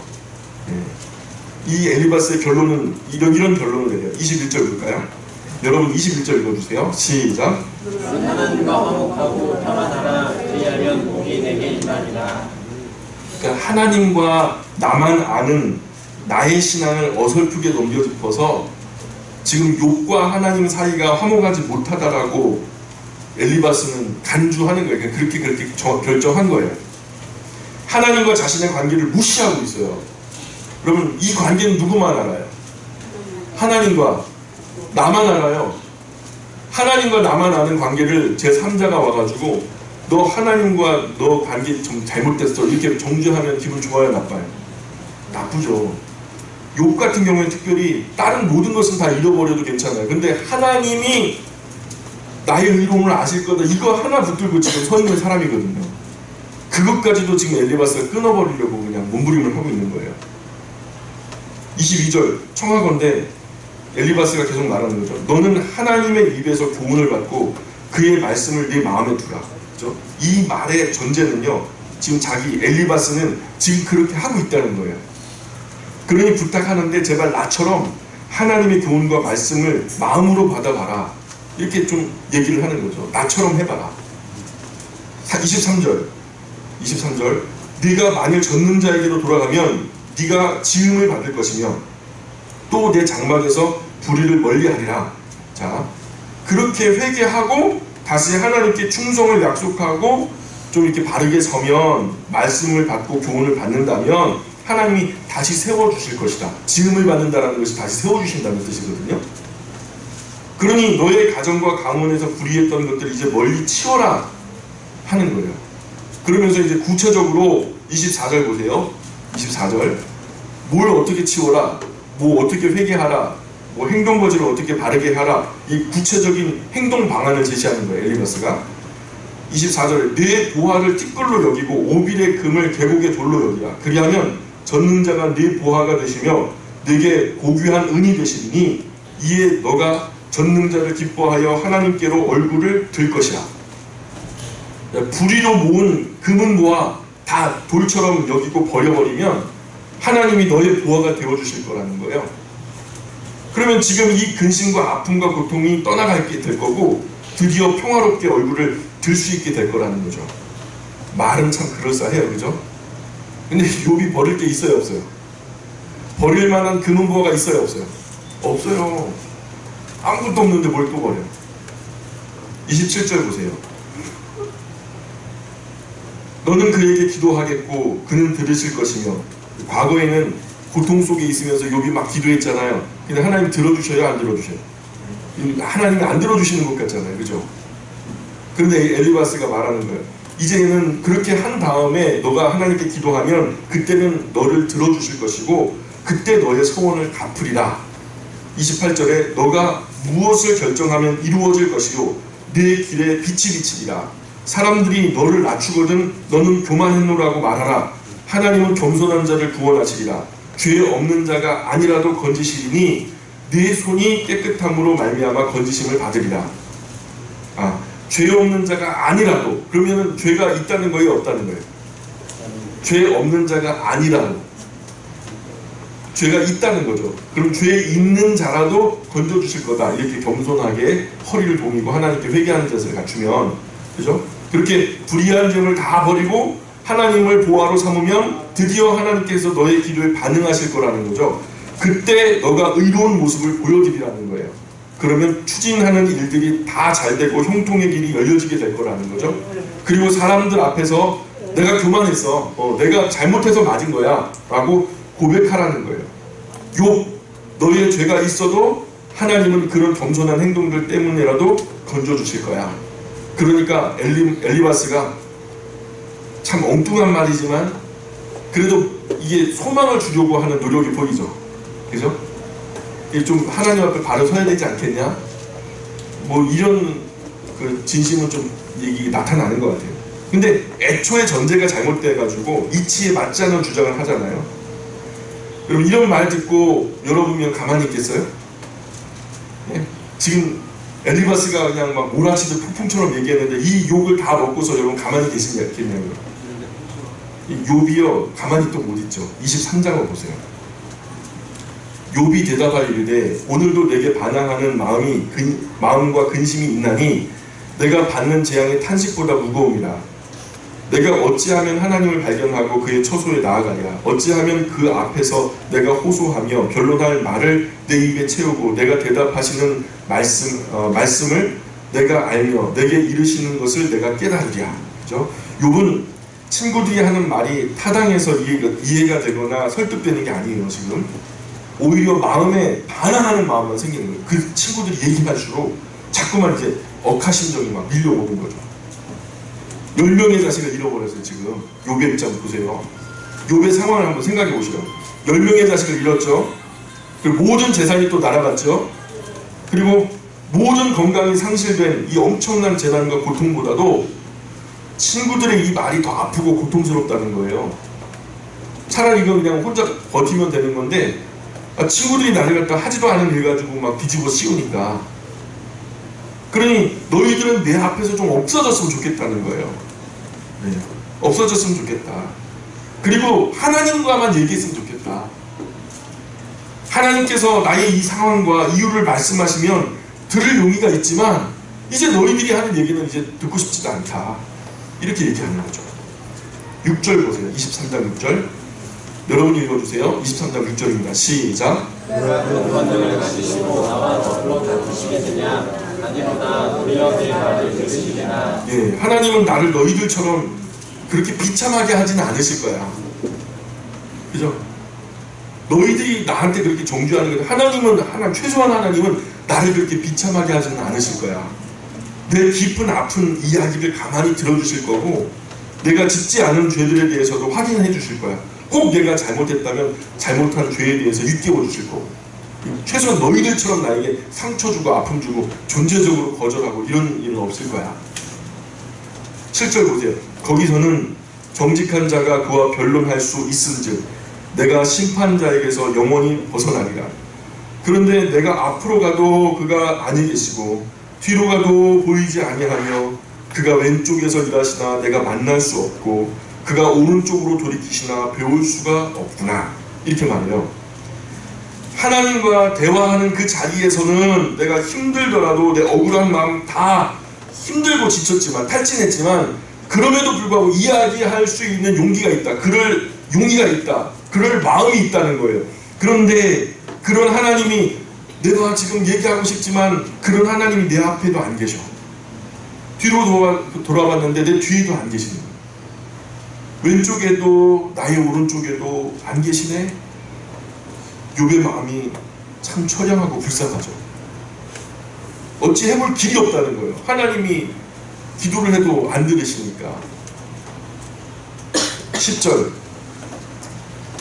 이 엘리바스의 결론은 이런 결론을 내려요. 21절 볼까요? 여러분 21절 읽어주세요. 시작. 하나님과 화목하고 평안하라. 그리하면 복이 내게 임하리라. 그러니까 하나님과 나만 아는 나의 신앙을 어설프게 넘겨짚어서 지금 욥과 하나님 사이가 화목하지 못하다라고 엘리바스는 간주하는 거예요. 그렇게 결정한 거예요. 하나님과 자신의 관계를 무시하고 있어요. 여러분, 이 관계는 누구만 알아요? 하나님과 나만 알아요. 하나님과 나만 아는 관계를 제3자가 와가지고 너 하나님과 너 관계 좀 잘못됐어 이렇게 정죄하면 기분 좋아요, 나빠요? 나쁘죠. 욥 같은 경우에는 특별히 다른 모든 것은 다 잃어버려도 괜찮아요. 근데 하나님이 나의 의로움을 아실 거다, 이거 하나 붙들고 지금 서 있는 사람이거든요. 그것까지도 지금 엘리바스가 끊어버리려고 그냥 몸부림을 하고 있는 거예요. 22절 청하건대 엘리바스가 계속 말하는 거죠. 너는 하나님의 입에서 교훈을 받고 그의 말씀을 네 마음에 두라. 그렇죠? 이 말의 전제는요, 지금 자기 엘리바스는 지금 그렇게 하고 있다는 거예요. 그러니 부탁하는데 제발 나처럼 하나님의 교훈과 말씀을 마음으로 받아봐라, 이렇게 좀 얘기를 하는 거죠. 나처럼 해봐라. 23절 네가 만일 젖는 자에게로 돌아가면 네가 지음을 받을 것이며 또 내 장막에서 불의를 멀리하리라. 자, 그렇게 회개하고 다시 하나님께 충성을 약속하고 좀 이렇게 바르게 서면, 말씀을 받고 교훈을 받는다면 하나님이 다시 세워주실 것이다. 지음을 받는다는 것이 다시 세워주신다는 뜻이거든요. 그러니 너의 가정과 가문에서 불의했던 것들 이제 멀리 치워라 하는 거예요. 그러면서 이제 구체적으로 24절 보세요. 24절 뭘 어떻게 치워라, 뭐 어떻게 회개하라, 뭐 행동거지를 어떻게 바르게 하라, 이 구체적인 행동 방안을 제시하는 거예요, 엘리바스가. 24절 네 보화를 띠끌로 여기고 오빌의 금을 계곡의 돌로 여기라. 그리하면 젖는 네 보화가 되시며 네게 고귀한 은이 되시리니 이에 너가 젖는 자를 기뻐하여 하나님께로 얼굴을 들 것이라. 불의로 모은 금은 보화 다 돌처럼 여기고 버려버리면 하나님이 너의 보화가 되어주실 거라는 거예요. 그러면 지금 이 근심과 아픔과 고통이 떠나가게 될 거고 드디어 평화롭게 얼굴을 들 수 있게 될 거라는 거죠. 말은 참 그럴싸해요, 그죠? 근데 욥이 버릴 게 있어요, 없어요? 버릴 만한 금은 보화가 있어요, 없어요? 없어요. 아무것도 없는데 뭘 또 버려요? 27절 보세요. 너는 그에게 기도하겠고 그는 들으실 것이며. 과거에는 고통 속에 있으면서 욥이 막 기도했잖아요. 근데 하나님 들어주셔요, 안 들어주셔요? 하나님이 안 들어주시는 것 같잖아요, 그죠? 그런데 엘리바스가 말하는 거예요. 이제는 그렇게 한 다음에 너가 하나님께 기도하면 그때는 너를 들어주실 것이고 그때 너의 소원을 갚으리라. 28절에 너가 무엇을 결정하면 이루어질 것이요 네 길에 빛이 비치리라. 사람들이 너를 낮추거든 너는 교만했노라고 말하라. 하나님은 겸손한 자를 구원하시리라. 죄 없는 자가 아니라도 건지시리니 네 손이 깨끗함으로 말미암아 건지심을 받으리라. 죄 없는 자가 아니라도, 그러면 죄가 있다는 거예요, 없다는 거예요? 죄 없는 자가 아니라도 죄가 있다는 거죠. 그럼 죄 있는 자라도 건져주실 거다. 이렇게 겸손하게 허리를 동이고 하나님께 회개하는 자세를 갖추면, 그죠? 그렇게 불의한 점을 다 버리고 하나님을 보화로 삼으면 드디어 하나님께서 너의 기도에 반응하실 거라는 거죠. 그때 너가 의로운 모습을 보여드리라는 거예요. 그러면 추진하는 일들이 다 잘 되고 형통의 길이 열려지게 될 거라는 거죠. 그리고 사람들 앞에서 내가 교만했어, 내가 잘못해서 맞은 거야 라고 고백하라는 거예요. 욥, 너의 죄가 있어도 하나님은 그런 겸손한 행동들 때문이라도 건져주실 거야. 그러니까 엘리바스가 참 엉뚱한 말이지만 그래도 이게 소망을 주려고 하는 노력이 보이죠. 그죠? 이게 좀 하나님 앞에 바로 서야 되지 않겠냐? 뭐 이런 그 진심은 좀 얘기 나타나는 것 같아요. 근데 애초에 전제가 잘못돼가지고 이치에 맞지 않는 주장을 하잖아요. 여러분 이런 말 듣고 여러분이면 가만히 있겠어요? 예? 지금 엘리바스가 그냥 막 몰아치듯 폭풍처럼 얘기했는데 이 욕을 다 먹고서 여러분 가만히 계시겠냐고요. 이 욥이요 가만히 또 못 있죠. 23장을 보세요. 욥이 대답하여 이르되 오늘도 내게 반항하는 마음과 근심이 있나니 내가 받는 재앙이 탄식보다 무거움이라. 내가 어찌하면 하나님을 발견하고 그의 처소에 나아가랴. 어찌하면 그 앞에서 내가 호소하며 변론할 말을 내 입에 채우고 내가 대답하시는 말씀을 내가 알며 내게 이르시는 것을 내가 깨달으랴. 그죠? 욥은 친구들이 하는 말이 타당해서 이해가 되거나 설득되는 게 아니에요. 지금 오히려 마음에 반항하는 마음만 생기는 거예요. 그 친구들이 얘기할수록 자꾸만 이렇게 억하심정이 막 밀려오는 거죠. 10명의 자식을 잃어버렸어요. 지금 욥의 입장 보세요. 욥의 상황을 한번 생각해 보시죠. 10명의 자식을 잃었죠. 그리고 모든 재산이 또 날아갔죠. 그리고 모든 건강이 상실된 이 엄청난 재난과 고통보다도 친구들의 이 말이 더 아프고 고통스럽다는 거예요. 차라리 이거 그냥 혼자 버티면 되는 건데 친구들이 나를 갖다 하지도 않은 일 가지고 막 뒤집어 씌우니까, 그러니 너희들은 내 앞에서 좀 없어졌으면 좋겠다는 거예요. 네. 없어졌으면 좋겠다. 그리고 하나님과만 얘기했으면 좋겠다. 하나님께서 나의 이 상황과 이유를 말씀하시면 들을 용의가 있지만 이제 너희들이 하는 얘기는 이제 듣고 싶지도 않다. 이렇게 얘기하는 거죠. 6절 보세요. 23장 6절. 여러분이 읽어주세요. 23장 6절입니다. 시작. 그 권능을 가지시고 나와 더불어 다투시겠느냐? 아니로다 도리어 내 말을 들으시리라. 예, 하나님은 나를 너희들처럼 그렇게 비참하게 하지는 않으실 거야. 그죠? 너희들이 나한테 그렇게 정죄하는 거, 최소한 하나님은 나를 그렇게 비참하게 하지는 않으실 거야. 내 깊은 아픈 이야기를 가만히 들어주실 거고, 내가 짓지 않은 죄들에 대해서도 확인해 주실 거야. 꼭 내가 잘못했다면 잘못한 죄에 대해서 일깨워 주실 거고, 최소한 너희들처럼 나에게 상처 주고 아픔 주고 존재적으로 거절하고 이런 일은 없을 거야. 7절 보세요. 거기서는 정직한 자가 그와 변론할 수 있은즉 내가 심판자에게서 영원히 벗어나리라. 그런데 내가 앞으로 가도 그가 아니 계시고 뒤로 가도 보이지 아니하며 그가 왼쪽에서 일하시나 내가 만날 수 없고 그가 오른쪽으로 돌이키시나 배울 수가 없구나. 이렇게 말해요. 하나님과 대화하는 그 자리에서는 내가 힘들더라도 내 억울한 마음 다 힘들고 지쳤지만 탈진했지만 그럼에도 불구하고 이야기할 수 있는 용기가 있다. 그럴 용의가 있다. 그럴 마음이 있다는 거예요. 그런데 그런 하나님이, 내가 지금 얘기하고 싶지만 그런 하나님이 내 앞에도 안 계셔. 뒤로 돌아봤는데 내 뒤에도 안 계시는 거예요. 왼쪽에도 나의 오른쪽에도 안 계시네. 욥의 마음이 참 처량하고 불쌍하죠. 어찌 해볼 길이 없다는 거예요. 하나님이 기도를 해도 안 들으시니까. 10절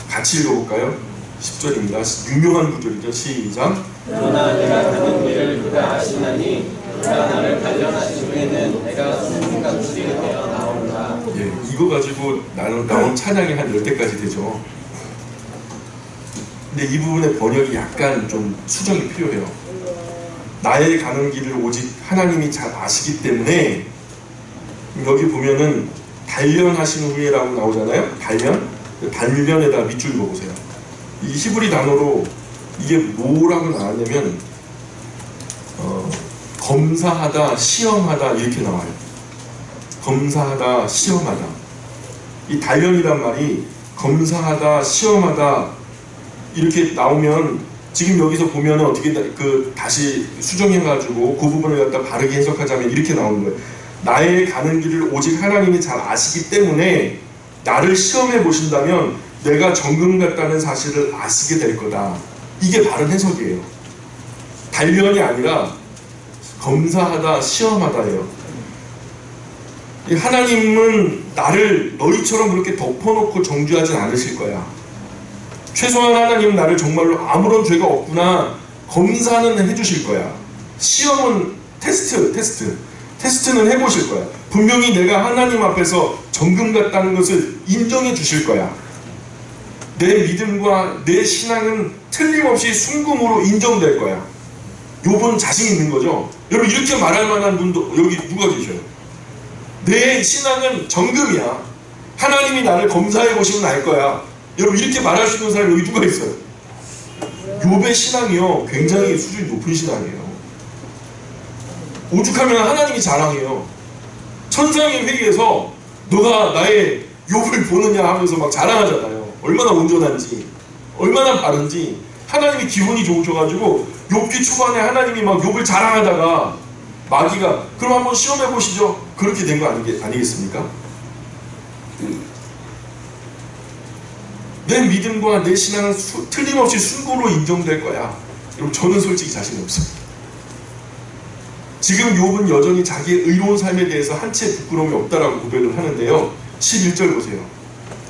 같이 읽어볼까요? 10절입니다. 유명한 구절이죠. 시작. 그러나 내가 가는 길을 그가 아시나니 그가 나를 발견하신 후에는 내가 순순한 수리가 되어 나오리라. 예, 이거 가지고 나온 찬양이 한 10개까지 되죠. 근데 이 부분의 번역이 약간 좀 수정이 필요해요. 나의 가는 길을 오직 하나님이 잘 아시기 때문에, 여기 보면은 단련하신 후에라고 나오잖아요. 단련에다 밑줄 읽어보세요. 이 히브리 단어로 이게 뭐라고 나왔냐면 검사하다, 시험하다 이렇게 나와요. 검사하다, 시험하다. 이 단련이란 말이 검사하다, 시험하다 이렇게 나오면 지금 여기서 보면은 어떻게 다시 수정해가지고 그 부분을 갖다 바르게 해석하자면 이렇게 나오는 거예요. 나의 가는 길을 오직 하나님이 잘 아시기 때문에 나를 시험해 보신다면 내가 정금 같다는 사실을 아시게 될 거다. 이게 바른 해석이에요. 단련이 아니라 검사하다, 시험하다예요. 하나님은 나를 너희처럼 그렇게 덮어놓고 정죄하진 않으실 거야. 최소한 하나님은 나를 정말로 아무런 죄가 없구나 검사는 해주실 거야. 시험은 테스트는 해보실 거야. 분명히 내가 하나님 앞에서 정금 같다는 것을 인정해 주실 거야. 내 믿음과 내 신앙은 틀림없이 순금으로 인정될 거야. 욥은 자신 있는 거죠. 여러분 이렇게 말할 만한 분도 여기 누가 계셔요? 내 신앙은 정금이야. 하나님이 나를 검사해 보시면 알 거야. 여러분 이렇게 말할 수 있는 사람이 여기 누가 있어요? 욥의 신앙이요 굉장히 수준이 높은 신앙이에요. 오죽하면 하나님이 자랑해요. 천상의 회의에서 너가 나의 욥을 보느냐 하면서 막 자랑하잖아요. 얼마나 온전한지, 얼마나 바른지. 하나님이 기분이 좋으셔가지고 욥기 초반에 하나님이 막 욥을 자랑하다가 마귀가 그럼 한번 시험해 보시죠. 그렇게 된 거 아니겠습니까? 내 믿음과 내 신앙은 틀림없이 순고로 인정될 거야. 여러분 저는 솔직히 자신이 없어요. 지금 욥은 여전히 자기의 의로운 삶에 대해서 한 채 부끄러움이 없다라고 고백을 하는데요. 11절 보세요.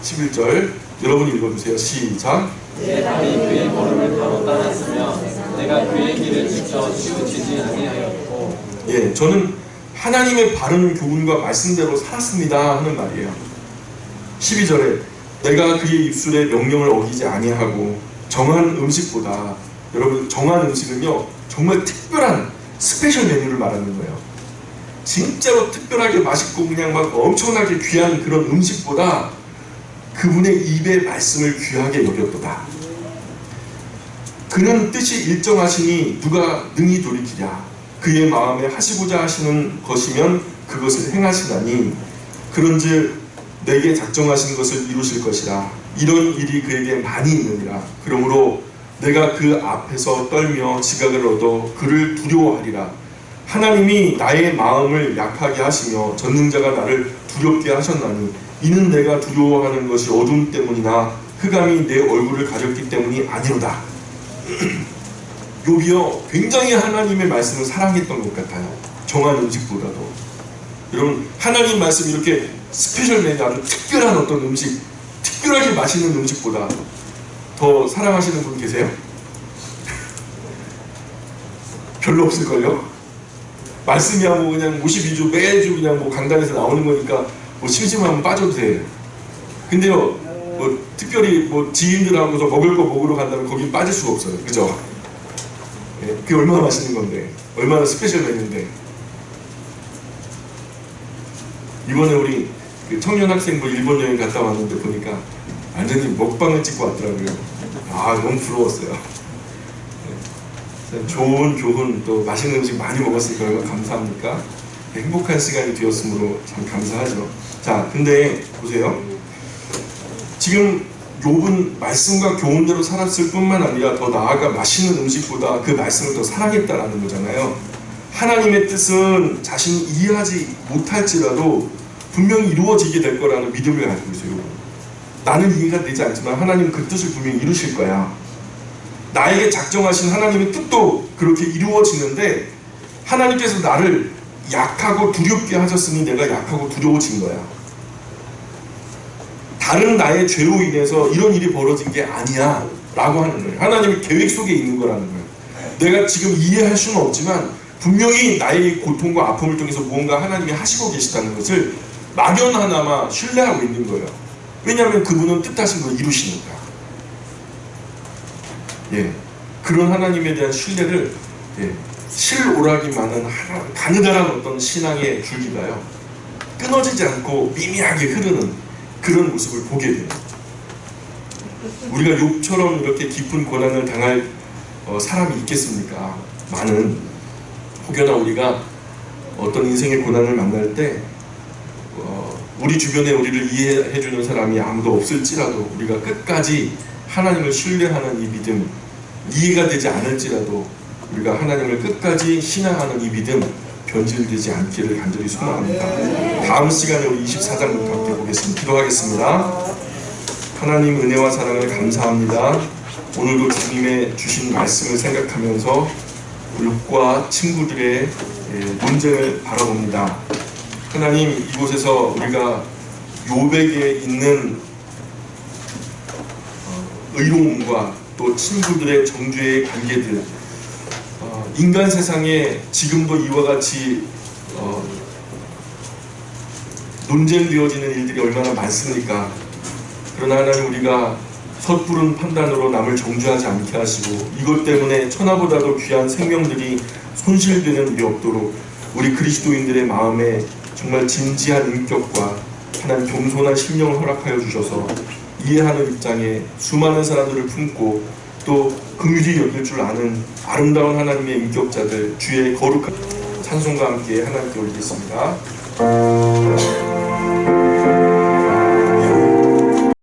11절 여러분 읽어주세요. 시작. 내 발이 그의 걸음을 바로 따랐으며 내가 그의 길을 지켜 치우치지 아니하였고. 예, 저는 하나님의 바른 교훈과 말씀대로 살았습니다 하는 말이에요. 12절에 내가 그의 입술의 명령을 어기지 아니하고 정한 음식보다, 여러분 정한 음식은요 정말 특별한 스페셜 메뉴를 말하는 거예요. 진짜로 특별하게 맛있고 그냥 막 엄청나게 귀한 그런 음식보다 그분의 입의 말씀을 귀하게 여겼도다. 그는 뜻이 일정하시니 누가 능히 돌이키랴. 그의 마음에 하시고자 하시는 것이면 그것을 행하시나니 그런즉 내게 작정하신 것을 이루실 것이라. 이런 일이 그에게 많이 있느니라. 그러므로 내가 그 앞에서 떨며 지각을 얻어 그를 두려워하리라. 하나님이 나의 마음을 약하게 하시며 전능자가 나를 두렵게 하셨나니 이는 내가 두려워하는 것이 어둠 때문이나 흑암이 내 얼굴을 가렸기 때문이 아니로다. 욥이요 굉장히 하나님의 말씀을 사랑했던 것 같아요. 정한 음식보다도. 여러분 하나님 말씀 이렇게 스페셜 메뉴 아주 특별한 어떤 음식, 특별하게 맛있는 음식보다 더 사랑하시는 분 계세요? 별로 없을걸요? 말씀이야 뭐 그냥 52주 매주 그냥 뭐 강단에서 나오는 거니까 뭐 심심하면 빠져도 돼. 근데요 뭐 특별히 뭐 지인들하고서 먹을 거 먹으러 간다면 거긴 빠질 수가 없어요. 그죠? 예, 그게 얼마나 맛있는 건데, 얼마나 스페셜 메뉴인데. 이번에 우리 그 청년 학생부 일본 여행 갔다 왔는데 보니까 완전히 먹방을 찍고 왔더라고요. 아 너무 부러웠어요. 네. 좋은 교훈 또 맛있는 음식 많이 먹었으니까 얼마나 감사합니까? 네, 행복한 시간이 되었으므로 참 감사하죠. 자 근데 보세요. 지금 욥은 말씀과 교훈대로 살았을 뿐만 아니라 더 나아가 맛있는 음식보다 그 말씀을 더 사랑했다라는 거잖아요. 하나님의 뜻은 자신이 이해하지 못할지라도 분명히 이루어지게 될 거라는 믿음을 가지고 있어요. 나는 이해가 되지 않지만 하나님은 그 뜻을 분명히 이루실 거야. 나에게 작정하신 하나님의 뜻도 그렇게 이루어지는데 하나님께서 나를 약하고 두렵게 하셨으니 내가 약하고 두려워진 거야. 다른 나의 죄로 인해서 이런 일이 벌어진 게 아니야 라고 하는 거예요. 하나님의 계획 속에 있는 거라는 거예요. 내가 지금 이해할 수는 없지만 분명히 나의 고통과 아픔을 통해서 무언가 하나님이 하시고 계시다는 것을 막연하나마 신뢰하고 있는 거예요. 왜냐하면 그분은 뜻하신 걸 이루시니까. 예, 그런 하나님에 대한 신뢰를 실오락이 많은 가느다란 어떤 신앙의 줄기가요 끊어지지 않고 미미하게 흐르는 그런 모습을 보게 돼요. 우리가 욥처럼 이렇게 깊은 고난을 당할 사람이 있겠습니까? 많은. 혹여나 우리가 어떤 인생의 고난을 만날 때 우리 주변에 우리를 이해해주는 사람이 아무도 없을지라도 우리가 끝까지 하나님을 신뢰하는 이 믿음, 이해가 되지 않을지라도 우리가 하나님을 끝까지 신앙하는 이 믿음 변질되지 않기를 간절히 소망합니다. 다음 시간에 우리 24장부터 함께 보겠습니다. 기도하겠습니다. 하나님 은혜와 사랑을 감사합니다. 오늘도 주님의 주신 말씀을 생각하면서 욥과 친구들의 논쟁을 바라봅니다. 하나님, 이곳에서 우리가 욥에게 있는 의로움과 또 친구들의 정죄의 관계들, 인간 세상에 지금도 이와 같이 논쟁되어지는 일들이 얼마나 많습니까? 그러나 하나님, 우리가 섣부른 판단으로 남을 정죄하지 않게 하시고 이것 때문에 천하보다도 귀한 생명들이 손실되는 일이 없도록 우리 그리스도인들의 마음에 정말 진지한 인격과 하나님 겸손한 심령을 허락하여 주셔서 이해하는 입장에 수많은 사람들을 품고 또 긍휼히 여길 줄 아는 아름다운 하나님의 인격자들, 주의 거룩한 찬송과 함께 하나님께 올리겠습니다.